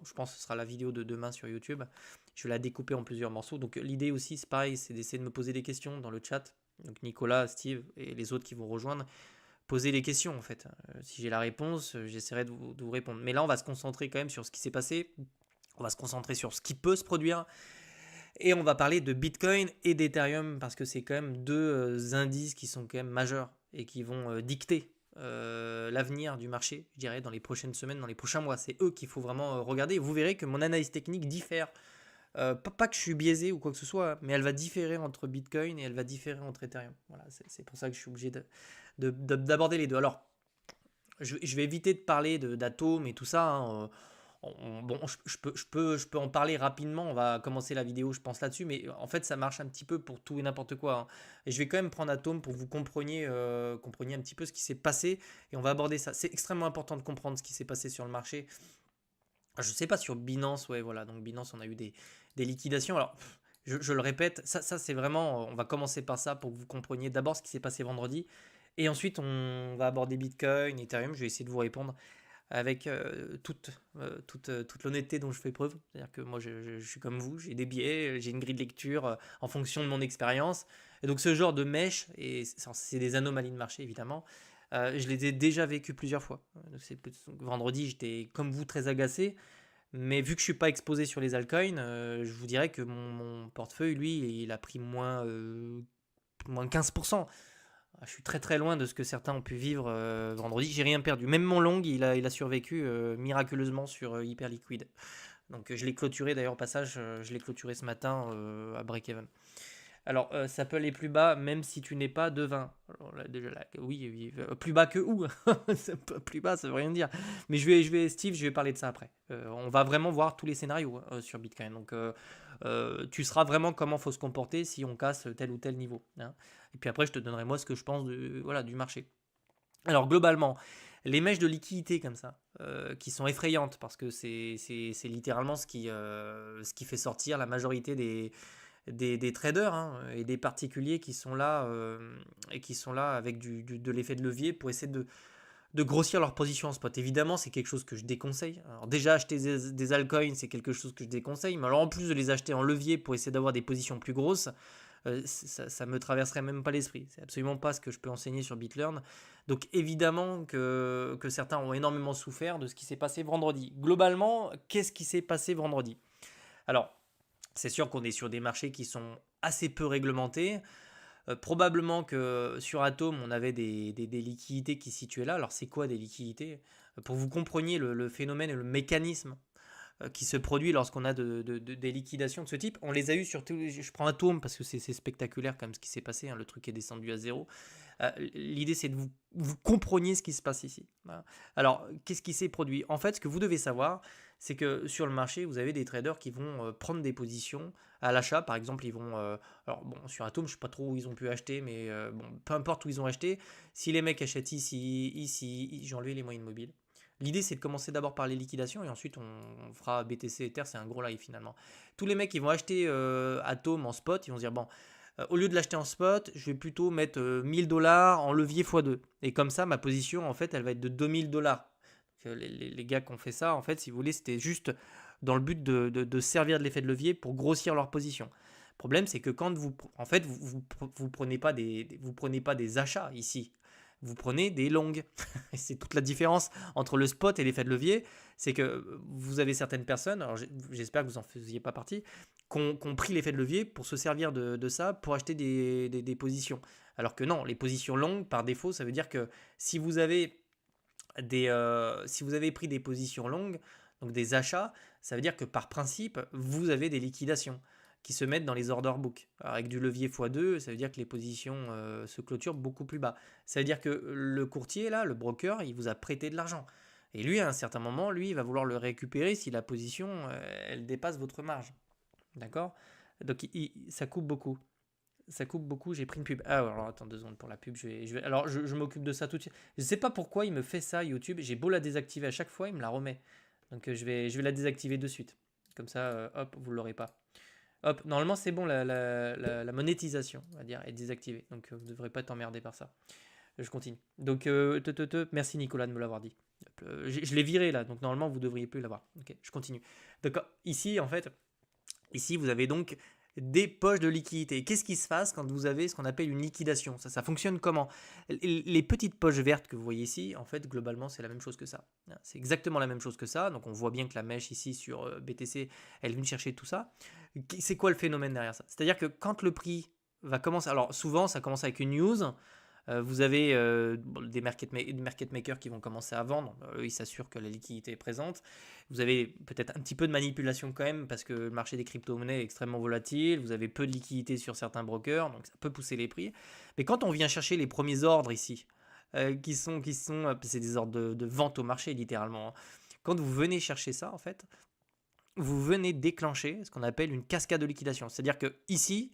je pense que ce sera la vidéo de demain sur YouTube. Je vais la découper en plusieurs morceaux. Donc l'idée aussi, c'est pareil, c'est d'essayer de me poser des questions dans le chat. Donc Nicolas, Steve et les autres qui vont rejoindre, poser les questions en fait. Si j'ai la réponse, j'essaierai de vous répondre. Mais là, on va se concentrer quand même sur ce qui s'est passé. On va se concentrer sur ce qui peut se produire. Et on va parler de Bitcoin et d'Ethereum parce que c'est quand même deux indices qui sont quand même majeurs et qui vont dicter l'avenir du marché, je dirais, dans les prochaines semaines, dans les prochains mois. C'est eux qu'il faut vraiment regarder. Vous verrez que mon analyse technique diffère. Pas que je suis biaisé ou quoi que ce soit, mais elle va différer entre Bitcoin et elle va différer entre Ethereum. Voilà, c'est pour ça que je suis obligé d'aborder les deux. Alors, je vais éviter de parler d'atomes et tout ça, hein. Bon, je peux en parler rapidement. On va commencer la vidéo, je pense, là-dessus. Mais en fait, ça marche un petit peu pour tout et n'importe quoi, hein. Et je vais quand même prendre Atome pour que vous compreniez un petit peu ce qui s'est passé. Et on va aborder ça. C'est extrêmement important de comprendre ce qui s'est passé sur le marché. Je ne sais pas sur Binance, ouais, voilà. Donc Binance, on a eu des liquidations. Alors, je le répète, ça c'est vraiment. On va commencer par ça pour que vous compreniez d'abord ce qui s'est passé vendredi. Et ensuite, on va aborder Bitcoin, Ethereum. Je vais essayer de vous répondre avec toute l'honnêteté dont je fais preuve. C'est-à-dire que moi, je suis comme vous, j'ai des biais, j'ai une grille de lecture en fonction de mon expérience. Et donc, ce genre de mèche, et c'est des anomalies de marché, évidemment, je les ai déjà vécues plusieurs fois. Vendredi, j'étais comme vous très agacé. Mais vu que je suis pas exposé sur les altcoins, je vous dirais que mon portefeuille, lui, il a pris moins 15%. Je suis très très loin de ce que certains ont pu vivre vendredi. J'ai rien perdu. Même mon long, il a survécu miraculeusement sur Hyperliquid. Donc je l'ai clôturé d'ailleurs au passage, je l'ai clôturé ce matin à break-even. Alors ça peut aller plus bas même si tu n'es pas de 20. Alors, là, déjà, là, oui, oui, plus bas que où? Plus bas, ça veut rien dire. Mais Steve, je vais parler de ça après. On va vraiment voir tous les scénarios sur Bitcoin. Donc tu sauras vraiment comment faut se comporter si on casse tel ou tel niveau, hein. Et puis après, je te donnerai moi ce que je pense voilà, du marché. Alors globalement, les mèches de liquidité comme ça, qui sont effrayantes parce que c'est littéralement ce qui fait sortir la majorité des traders, hein, et des particuliers qui sont là et qui sont là avec de l'effet de levier pour essayer de grossir leur position en spot. Évidemment, c'est quelque chose que je déconseille. Alors déjà, acheter des altcoins, c'est quelque chose que je déconseille. Mais alors en plus de les acheter en levier pour essayer d'avoir des positions plus grosses, ça me traverserait même pas l'esprit. C'est absolument pas ce que je peux enseigner sur BitLearn. Donc évidemment que certains ont énormément souffert de ce qui s'est passé vendredi. Globalement, qu'est-ce qui s'est passé vendredi? Alors, c'est sûr qu'on est sur des marchés qui sont assez peu réglementés. Probablement que sur Atom, on avait des liquidités qui se situaient là. Alors, c'est quoi des liquidités? Pour que vous compreniez le phénomène et le mécanisme qui se produit lorsqu'on a des liquidations de ce type. On les a eu sur tous je prends Atom parce que c'est spectaculaire comme ce qui s'est passé, hein, le truc est descendu à zéro. L'idée c'est de vous compreniez ce qui se passe ici. Voilà. Alors, qu'est-ce qui s'est produit? En fait, ce que vous devez savoir, c'est que sur le marché, vous avez des traders qui vont prendre des positions à l'achat. Par exemple, ils vont... alors, bon, sur Atom, je ne sais pas trop où ils ont pu acheter, mais bon, peu importe où ils ont acheté, si les mecs achètent ici, j'ai enlevé les moyennes mobiles. L'idée, c'est de commencer d'abord par les liquidations et ensuite on fera BTC Ether, c'est un gros live finalement. Tous les mecs qui vont acheter Atom en spot, ils vont se dire bon, au lieu de l'acheter en spot, je vais plutôt mettre 1000 $ en levier x2. Et comme ça, ma position, en fait, elle va être de 2000 $. Les gars qui ont fait ça, en fait, si vous voulez, c'était juste dans le but de servir de l'effet de levier pour grossir leur position. Le problème, c'est que quand en fait, vous prenez pas vous prenez pas des achats ici. Vous prenez des longues. C'est toute la différence entre le spot et l'effet de levier. C'est que vous avez certaines personnes, alors j'espère que vous n'en faisiez pas partie, qui ont pris l'effet de levier pour se servir de ça pour acheter des positions. Alors que non, les positions longues, par défaut, ça veut dire que si vous avez si vous avez pris des positions longues, donc des achats, ça veut dire que par principe, vous avez des liquidations qui se mettent dans les order books. Alors avec du levier x2, ça veut dire que les positions se clôturent beaucoup plus bas. Ça veut dire que le courtier, là, le broker, il vous a prêté de l'argent. Et lui, à un certain moment, lui, il va vouloir le récupérer si la position, elle dépasse votre marge. D'accord? Donc ça coupe beaucoup. Ça coupe beaucoup, j'ai pris une pub. Ah, alors attends 2 secondes pour la pub. Alors je m'occupe de ça tout de suite. Je sais pas pourquoi il me fait ça, YouTube. J'ai beau la désactiver à chaque fois, il me la remet. Donc je vais la désactiver de suite. Comme ça, hop, vous l'aurez pas. Hop, normalement c'est bon, la monétisation, on va dire, est désactivée. Donc vous ne devrez pas être emmerdé par ça. Je continue. Donc, merci Nicolas de me l'avoir dit. Je l'ai viré là, donc normalement vous devriez plus l'avoir. Ok, je continue. Donc ici, en fait, ici vous avez donc des poches de liquidité. Qu'est-ce qui se passe quand vous avez ce qu'on appelle une liquidation? Ça fonctionne comment? Les petites poches vertes que vous voyez ici, en fait, globalement, c'est la même chose que ça. C'est exactement la même chose que ça. Donc on voit bien que la mèche ici sur BTC, elle vient chercher tout ça. C'est quoi le phénomène derrière ça? C'est-à-dire que quand le prix va commencer, alors souvent ça commence avec une news. Vous avez des market makers qui vont commencer à vendre. Eux, ils s'assurent que la liquidité est présente. Vous avez peut-être un petit peu de manipulation quand même parce que le marché des crypto-monnaies est extrêmement volatile. Vous avez peu de liquidité sur certains brokers, donc ça peut pousser les prix. Mais quand on vient chercher les premiers ordres ici, c'est des ordres de vente au marché littéralement, hein. Quand vous venez chercher ça, en fait, vous venez déclencher ce qu'on appelle une cascade de liquidation. C'est-à-dire que ici,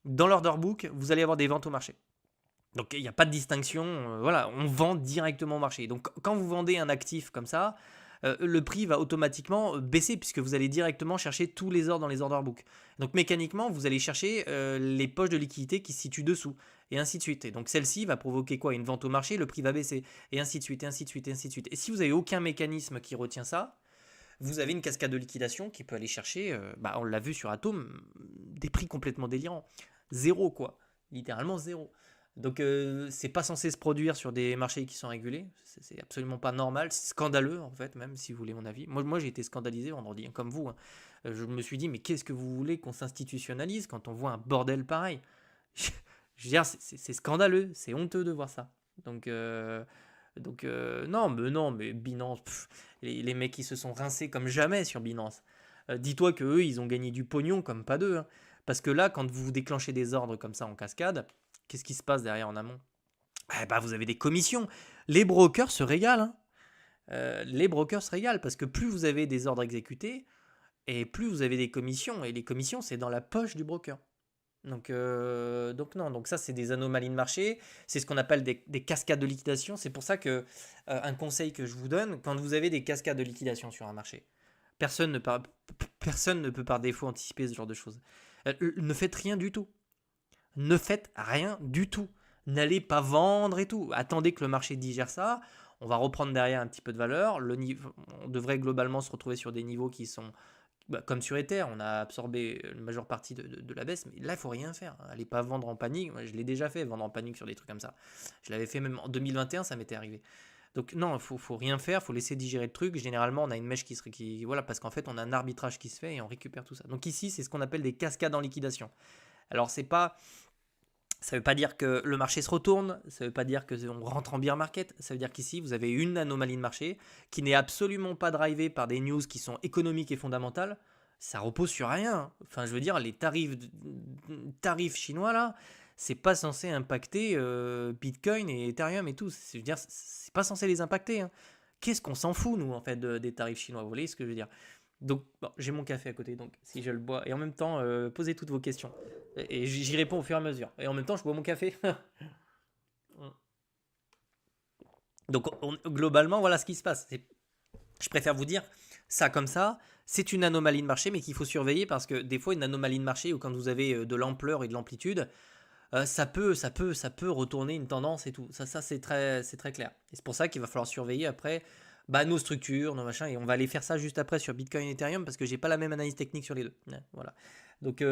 dans l'order book, vous allez avoir des ventes au marché. Donc il n'y a pas de distinction, voilà, on vend directement au marché. Donc quand vous vendez un actif comme ça, le prix va automatiquement baisser puisque vous allez directement chercher tous les ordres dans les order books. Donc mécaniquement, vous allez chercher les poches de liquidité qui se situent dessous, et ainsi de suite. Et donc celle-ci va provoquer quoi? Une vente au marché, le prix va baisser, et ainsi de suite, et ainsi de suite, et ainsi de suite. Et si vous n'avez aucun mécanisme qui retient ça, vous avez une cascade de liquidation qui peut aller chercher, on l'a vu sur Atom, des prix complètement délirants. Zéro quoi, littéralement zéro. Donc c'est pas censé se produire sur des marchés qui sont régulés, c'est absolument pas normal, c'est scandaleux en fait, même si vous voulez mon avis. Moi j'ai été scandalisé vendredi, hein, comme vous, hein. Je me suis dit mais qu'est-ce que vous voulez qu'on s'institutionnalise quand on voit un bordel pareil? Je veux dire c'est scandaleux, c'est honteux de voir ça. Non mais Binance, les mecs qui se sont rincés comme jamais sur Binance. Dis-toi que eux ils ont gagné du pognon comme pas deux, hein. Parce que là quand vous déclenchez des ordres comme ça en cascade, qu'est-ce qui se passe derrière en amont? Vous avez des commissions. Les brokers se régalent, hein. Les brokers se régalent parce que plus vous avez des ordres exécutés et plus vous avez des commissions. Et les commissions, c'est dans la poche du broker. Donc non, donc ça c'est des anomalies de marché, c'est ce qu'on appelle des cascades de liquidation. C'est pour ça que un conseil que je vous donne, quand vous avez des cascades de liquidation sur un marché, personne ne, par- personne ne peut par défaut anticiper ce genre de choses. Ne faites rien du tout. Ne faites rien du tout. N'allez pas vendre et tout. Attendez que le marché digère ça. On va reprendre derrière un petit peu de valeur. On devrait globalement se retrouver sur des niveaux qui sont comme sur Ether. On a absorbé la majeure partie de la baisse. Mais là, il faut rien faire. Allez pas vendre en panique. Moi, je l'ai déjà fait, vendre en panique sur des trucs comme ça. Je l'avais fait même en 2021, ça m'était arrivé. Donc non, faut rien faire, faut laisser digérer le truc. Généralement, on a une mèche voilà, parce qu'en fait, on a un arbitrage qui se fait et on récupère tout ça. Donc ici, c'est ce qu'on appelle des cascades en liquidation. Alors ça ne veut pas dire que le marché se retourne, ça ne veut pas dire qu'on rentre en bear market, ça veut dire qu'ici, vous avez une anomalie de marché qui n'est absolument pas drivée par des news qui sont économiques et fondamentales. Ça repose sur rien. Enfin, je veux dire, les tarifs chinois, là, c'est pas censé impacter Bitcoin et Ethereum et tout. Je veux dire, c'est pas censé les impacter, hein. Qu'est-ce qu'on s'en fout, nous, en fait, des tarifs chinois? Vous voyez ce que je veux dire? Donc, bon, j'ai mon café à côté, donc si je le bois. Et en même temps, posez toutes vos questions. Et j'y réponds au fur et à mesure. Et en même temps, je bois mon café. Donc, globalement, voilà ce qui se passe. Je préfère vous dire ça comme ça. C'est une anomalie de marché, mais qu'il faut surveiller parce que des fois, une anomalie de marché, ou quand vous avez de l'ampleur et de l'amplitude, ça peut retourner une tendance et tout. Ça c'est très clair. Et c'est pour ça qu'il va falloir surveiller après nos structures, nos machins. Et on va aller faire ça juste après sur Bitcoin et Ethereum parce que j'ai pas la même analyse technique sur les deux. Ouais, voilà. Donc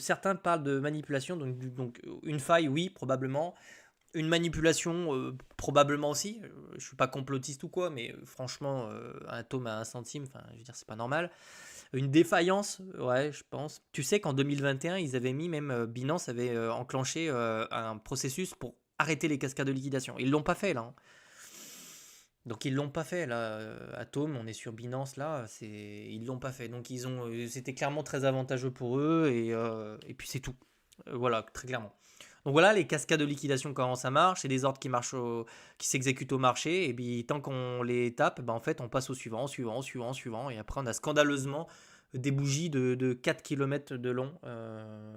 certains parlent de manipulation. Donc une faille, oui, probablement. Une manipulation, probablement aussi. Je suis pas complotiste ou quoi, mais franchement, un tome à 1 centime, enfin, je veux dire, c'est pas normal. Une défaillance, ouais, je pense. Tu sais qu'en 2021, ils avaient mis, même Binance avait enclenché un processus pour arrêter les cascades de liquidation. Ils l'ont pas fait là, hein. Donc ils l'ont pas fait là. Atom, on est sur Binance là, ils l'ont pas fait. Donc c'était clairement très avantageux pour eux et puis c'est tout. Voilà, très clairement. Donc voilà, les cascades de liquidation, comment ça marche, c'est des ordres qui s'exécutent au marché, et puis tant qu'on les tape, en fait on passe au suivant, et après on a scandaleusement des bougies de 4 km de long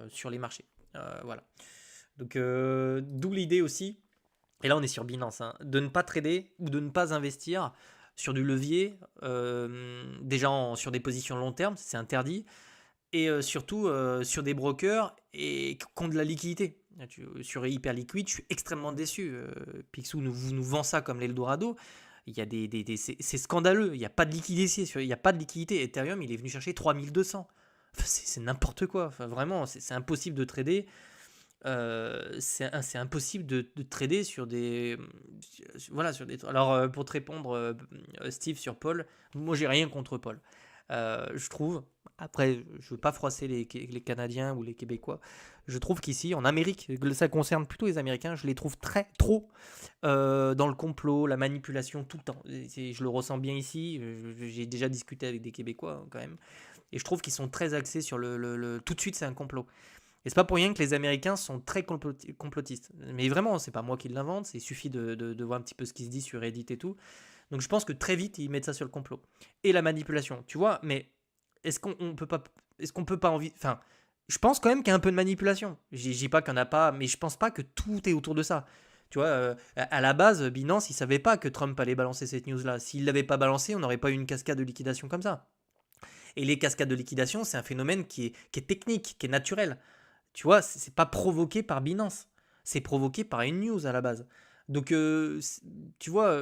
sur les marchés. Voilà. Donc d'où l'idée aussi, et là on est sur Binance, hein, de ne pas trader ou de ne pas investir sur du levier, déjà sur des positions long terme, c'est interdit, et surtout sur des brokers et qui ont de la liquidité. Sur Hyperliquid, je suis extrêmement déçu. Picsou nous vend ça comme l'Eldorado. Il y a c'est scandaleux. Il n'y a pas de liquidité. Il y a pas de liquidité. Ethereum, il est venu chercher 3200. Enfin, c'est n'importe quoi. Enfin, vraiment, c'est impossible de trader. C'est impossible de trader sur des. Voilà, sur des. Alors, pour te répondre, Steve, sur Paul, moi, j'ai rien contre Paul. Je trouve. Après, je veux pas froisser les Canadiens ou les Québécois. Je trouve qu'ici, en Amérique, ça concerne plutôt les Américains, je les trouve trop dans le complot, la manipulation tout le temps. Je le ressens bien ici. J'ai déjà discuté avec des Québécois quand même. Et je trouve qu'ils sont très axés sur tout de suite, c'est un complot. Et c'est pas pour rien que les Américains sont très complotistes. Mais vraiment, c'est pas moi qui l'invente. Il suffit de voir un petit peu ce qui se dit sur Reddit et tout. Donc je pense que très vite, ils mettent ça sur le complot. Et la manipulation, tu vois, mais est-ce qu'on peut pas. Est-ce qu'on peut pas envie. Enfin, je pense quand même qu'il y a un peu de manipulation. Je dis pas qu'il n'y en a pas, mais je pense pas que tout est autour de ça. Tu vois, à la base, Binance, il savait pas que Trump allait balancer cette news-là. S'il l'avait pas balancé, on n'aurait pas eu une cascade de liquidation comme ça. Et les cascades de liquidation, c'est un phénomène qui est technique, qui est naturel. Tu vois, c'est pas provoqué par Binance. C'est provoqué par une news à la base. Donc, tu vois,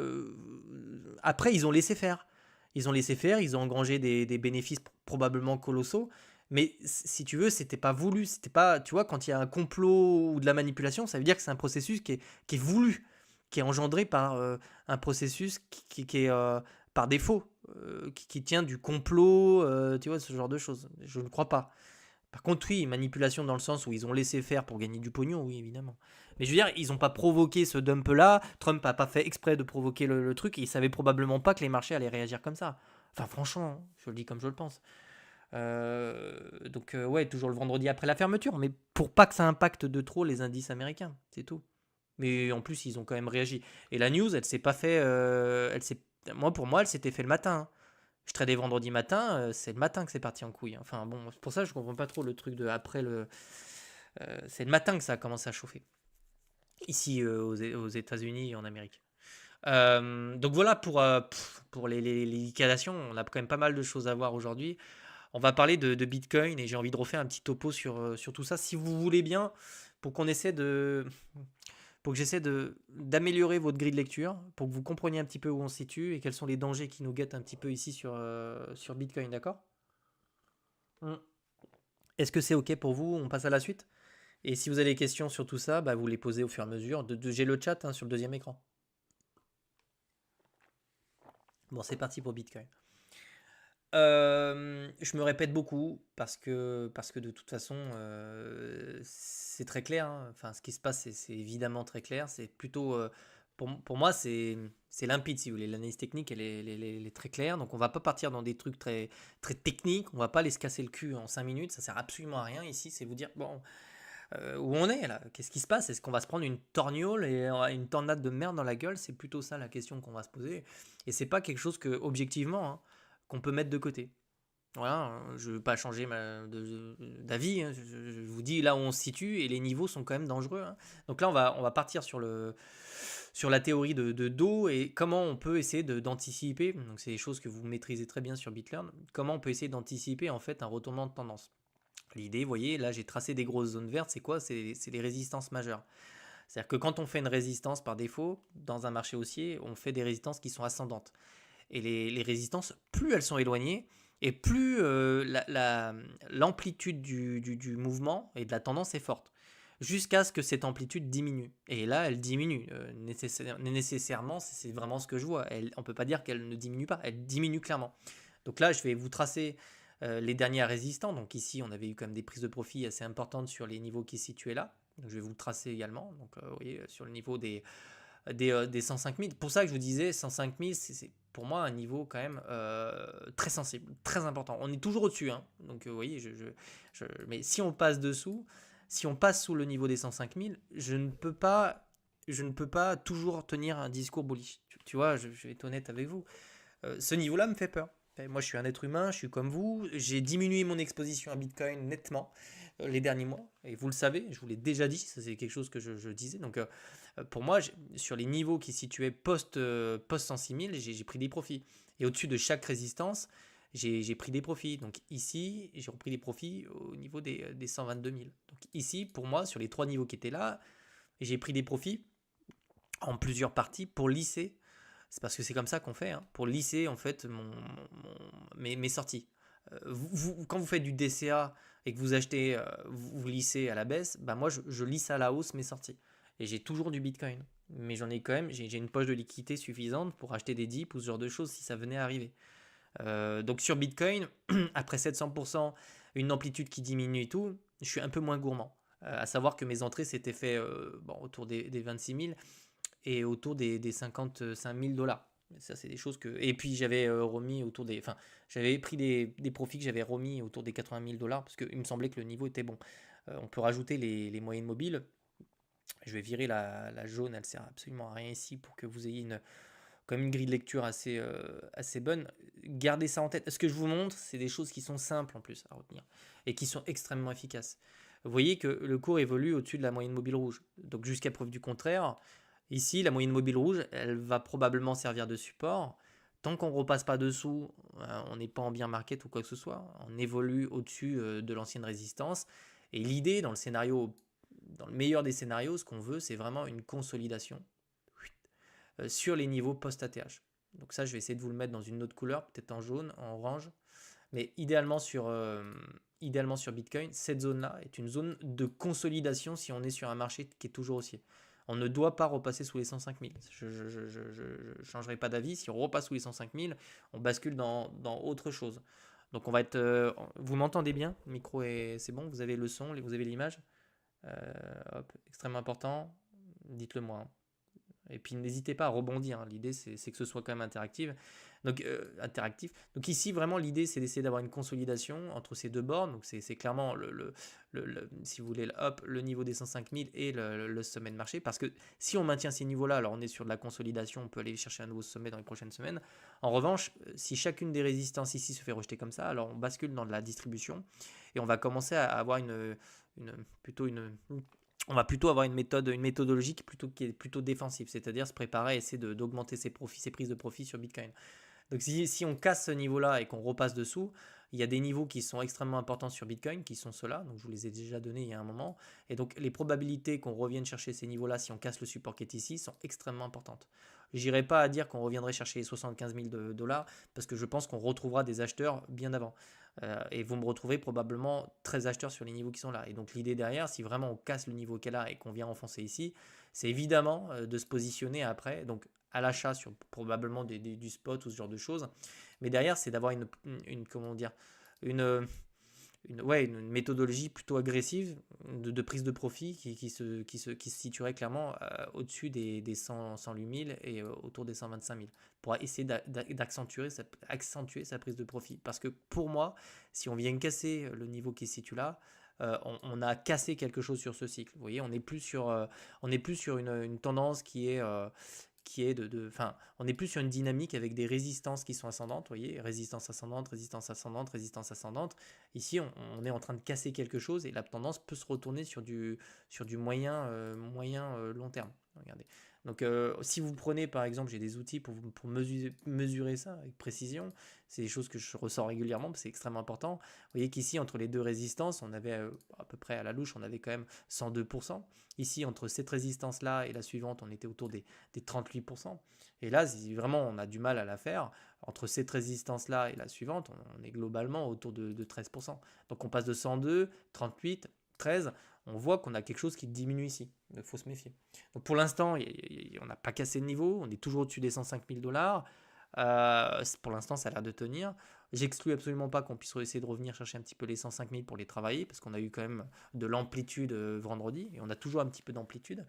après, ils ont laissé faire. Ils ont laissé faire, ils ont engrangé des bénéfices probablement colossaux. Mais si tu veux, c'était pas voulu. C'était pas, tu vois, quand il y a un complot ou de la manipulation, ça veut dire que c'est un processus qui est voulu, qui est engendré par un processus qui est par défaut, qui tient du complot, tu vois, ce genre de choses. Je ne crois pas. Par contre, oui, manipulation dans le sens où ils ont laissé faire pour gagner du pognon, oui, évidemment. Mais je veux dire, ils n'ont pas provoqué ce dump-là. Trump n'a pas fait exprès de provoquer le truc. Et il savait probablement pas que les marchés allaient réagir comme ça. Enfin, franchement, je le dis comme je le pense. Donc, ouais, toujours le vendredi après la fermeture. Mais pour pas que ça impacte de trop les indices américains, c'est tout. Mais en plus, ils ont quand même réagi. Et la news, elle s'est pas fait. Moi, pour moi, elle s'était fait le matin, hein. Je tradais vendredi matin, c'est le matin que c'est parti en couille. Enfin bon, c'est pour ça que je comprends pas trop le truc de après le. C'est le matin que ça a commencé à chauffer. Ici aux États-Unis et en Amérique. Donc voilà pour les liquidations. On a quand même pas mal de choses à voir aujourd'hui. On va parler de Bitcoin et j'ai envie de refaire un petit topo sur tout ça. Si vous voulez bien, pour qu'on essaie de. Pour que j'essaie d'améliorer votre grille de lecture, pour que vous compreniez un petit peu où on se situe et quels sont les dangers qui nous guettent un petit peu ici sur Bitcoin, d'accord? Mm. Est-ce que c'est OK pour vous? On passe à la suite? Et si vous avez des questions sur tout ça, bah, vous les posez au fur et à mesure. J'ai le chat, hein, sur le deuxième écran. Bon, c'est parti pour Bitcoin. Je me répète beaucoup parce que de toute façon, c'est très clair, hein. Enfin, ce qui se passe, c'est évidemment très clair. C'est plutôt, pour moi, c'est limpide, si vous voulez. L'analyse technique, elle est très claire. Donc, on va pas partir dans des trucs très, très techniques. On va pas aller se casser le cul en 5 minutes. Ça sert absolument à rien ici. C'est vous dire, bon, où on est là? Qu'est-ce qui se passe? Est-ce qu'on va se prendre une torgnole et une tornade de merde dans la gueule? C'est plutôt ça la question qu'on va se poser. Et c'est pas quelque chose que, objectivement, hein, qu'on peut mettre de côté. Voilà, hein, je ne veux pas changer d'avis, hein. Je vous dis là où on se situe et les niveaux sont quand même dangereux, hein. Donc là, on va partir sur la théorie de Do et comment on peut essayer d'anticiper. Donc c'est des choses que vous maîtrisez très bien sur BitLearn. Comment on peut essayer d'anticiper en fait un retournement de tendance. L'idée, vous voyez, là j'ai tracé des grosses zones vertes, c'est quoi? C'est les résistances majeures. C'est-à-dire que quand on fait une résistance par défaut, dans un marché haussier, on fait des résistances qui sont ascendantes. Et les résistances, plus elles sont éloignées, et plus l'amplitude du mouvement et de la tendance est forte. Jusqu'à ce que cette amplitude diminue. Et là, elle diminue. Nécessairement, c'est vraiment ce que je vois. On ne peut pas dire qu'elle ne diminue pas. Elle diminue clairement. Donc là, je vais vous tracer les derniers résistants. Donc ici, on avait eu quand même des prises de profit assez importantes sur les niveaux qui se situaient là. Donc je vais vous le tracer également. Donc vous voyez, sur le niveau des 105 000. Pour ça que je vous disais, 105 000, c'est pour moi un niveau quand même très sensible, très important. On est toujours au-dessus, hein. Donc vous voyez, mais si on passe dessous, si on passe sous le niveau des 105 000, je ne peux pas toujours tenir un discours bullish. Tu vois, je vais être honnête avec vous. Ce niveau-là me fait peur. Moi, je suis un être humain, je suis comme vous. J'ai diminué mon exposition à Bitcoin nettement les derniers mois. Et vous le savez, je vous l'ai déjà dit, ça c'est quelque chose que je disais. Donc, pour moi, sur les niveaux qui se situaient post 106 000, j'ai pris des profits. Et au-dessus de chaque résistance, j'ai pris des profits. Donc ici, j'ai repris des profits au niveau des 122 000. Donc ici, pour moi, sur les trois niveaux qui étaient là, j'ai pris des profits en plusieurs parties pour lisser C'est parce que c'est comme ça qu'on fait, hein, pour lisser en fait mes sorties. Quand vous faites du DCA et que vous achetez, vous lissez à la baisse, bah moi je lisse à la hausse mes sorties. Et j'ai toujours du Bitcoin. Mais j'en ai quand même, j'ai une poche de liquidité suffisante pour acheter des dips ou ce genre de choses si ça venait à arriver. Donc sur Bitcoin, après 700%, une amplitude qui diminue et tout, je suis un peu moins gourmand. À savoir que mes entrées s'étaient fait autour des 26 000 et autour des 55 000 dollars. Ça, c'est des choses que. Et puis, j'avais remis autour des. Enfin, j'avais pris des profits que j'avais remis autour des 80 000 dollars parce qu'il me semblait que le niveau était bon. On peut rajouter les moyennes mobiles. Je vais virer la jaune, elle sert absolument à rien ici pour que vous ayez comme une grille de lecture assez bonne. Gardez ça en tête. Ce que je vous montre, c'est des choses qui sont simples en plus à retenir et qui sont extrêmement efficaces. Vous voyez que le cours évolue au-dessus de la moyenne mobile rouge. Donc jusqu'à preuve du contraire, ici, la moyenne mobile rouge, elle va probablement servir de support. Tant qu'on ne repasse pas dessous, on n'est pas en bien market ou quoi que ce soit. On évolue au-dessus de l'ancienne résistance. Et l'idée, dans le meilleur des scénarios, ce qu'on veut, c'est vraiment une consolidation sur les niveaux post-ATH. Donc ça, je vais essayer de vous le mettre dans une autre couleur, peut-être en jaune, en orange. Mais idéalement sur Bitcoin, cette zone-là est une zone de consolidation si on est sur un marché qui est toujours haussier. On ne doit pas repasser sous les 105 000. Je ne changerai pas d'avis. Si on repasse sous les 105 000, on bascule dans autre chose. Donc on va être... vous m'entendez bien? Le micro c'est bon? Vous avez le son, vous avez l'image? Extrêmement important. Dites-le moi, hein. Et puis n'hésitez pas à rebondir, hein. L'idée c'est que ce soit quand même interactif. Donc ici vraiment l'idée c'est d'essayer d'avoir une consolidation entre ces deux bornes. Donc c'est clairement si vous voulez le niveau des 105 000 et le sommet de marché. Parce que si on maintient ces niveaux-là, alors on est sur de la consolidation, on peut aller chercher un nouveau sommet dans les prochaines semaines. En revanche, si chacune des résistances ici se fait rejeter comme ça, alors on bascule dans de la distribution et on va commencer à avoir on va plutôt avoir une méthodologie qui est plutôt défensive, c'est-à-dire se préparer à essayer d'augmenter ses prises de profit sur Bitcoin. Donc si on casse ce niveau-là et qu'on repasse dessous, il y a des niveaux qui sont extrêmement importants sur Bitcoin, qui sont ceux-là, donc je vous les ai déjà donnés il y a un moment, et donc les probabilités qu'on revienne chercher ces niveaux-là si on casse le support qui est ici sont extrêmement importantes. J'irai pas à dire qu'on reviendrait chercher les 75 000 dollars, parce que je pense qu'on retrouvera des acheteurs bien avant. Et vous me retrouvez probablement 13 acheteurs sur les niveaux qui sont là. Et donc l'idée derrière, si vraiment on casse le niveau qu'elle a et qu'on vient enfoncer ici, c'est évidemment de se positionner après, donc à l'achat sur probablement du spot ou ce genre de choses. Mais derrière, c'est d'avoir comment dire, une, une méthodologie plutôt agressive de prise de profit qui se situerait clairement au-dessus des 108 000 et autour des 125 000 pour essayer d'accentuer sa prise de profit. Parce que pour moi, si on vient casser le niveau qui se situe là, on a cassé quelque chose sur ce cycle. Vous voyez, on n'est plus sur une tendance on n'est plus sur une dynamique avec des résistances qui sont ascendantes, vous voyez, résistance ascendante, résistance ascendante, résistance ascendante. Ici, on est en train de casser quelque chose et la tendance peut se retourner sur du moyen long terme. Regardez. Donc, si vous prenez, par exemple, j'ai des outils pour mesurer ça avec précision. C'est des choses que je ressors régulièrement, parce que c'est extrêmement important. Vous voyez qu'ici, entre les deux résistances, on avait à peu près à la louche, on avait quand même 102%. Ici, entre cette résistance-là et la suivante, on était autour des 38%. Et là, si vraiment on a du mal à la faire, entre cette résistance-là et la suivante, on est globalement autour de 13%. Donc on passe de 102, 38, 13, on voit qu'on a quelque chose qui diminue ici. Il faut se méfier. Donc pour l'instant, on n'a pas cassé le niveau, on est toujours au-dessus des 105 000 dollars. Pour l'instant, ça a l'air de tenir. J'exclus absolument pas qu'on puisse essayer de revenir chercher un petit peu les 105 000 pour les travailler, parce qu'on a eu quand même de l'amplitude vendredi, et on a toujours un petit peu d'amplitude.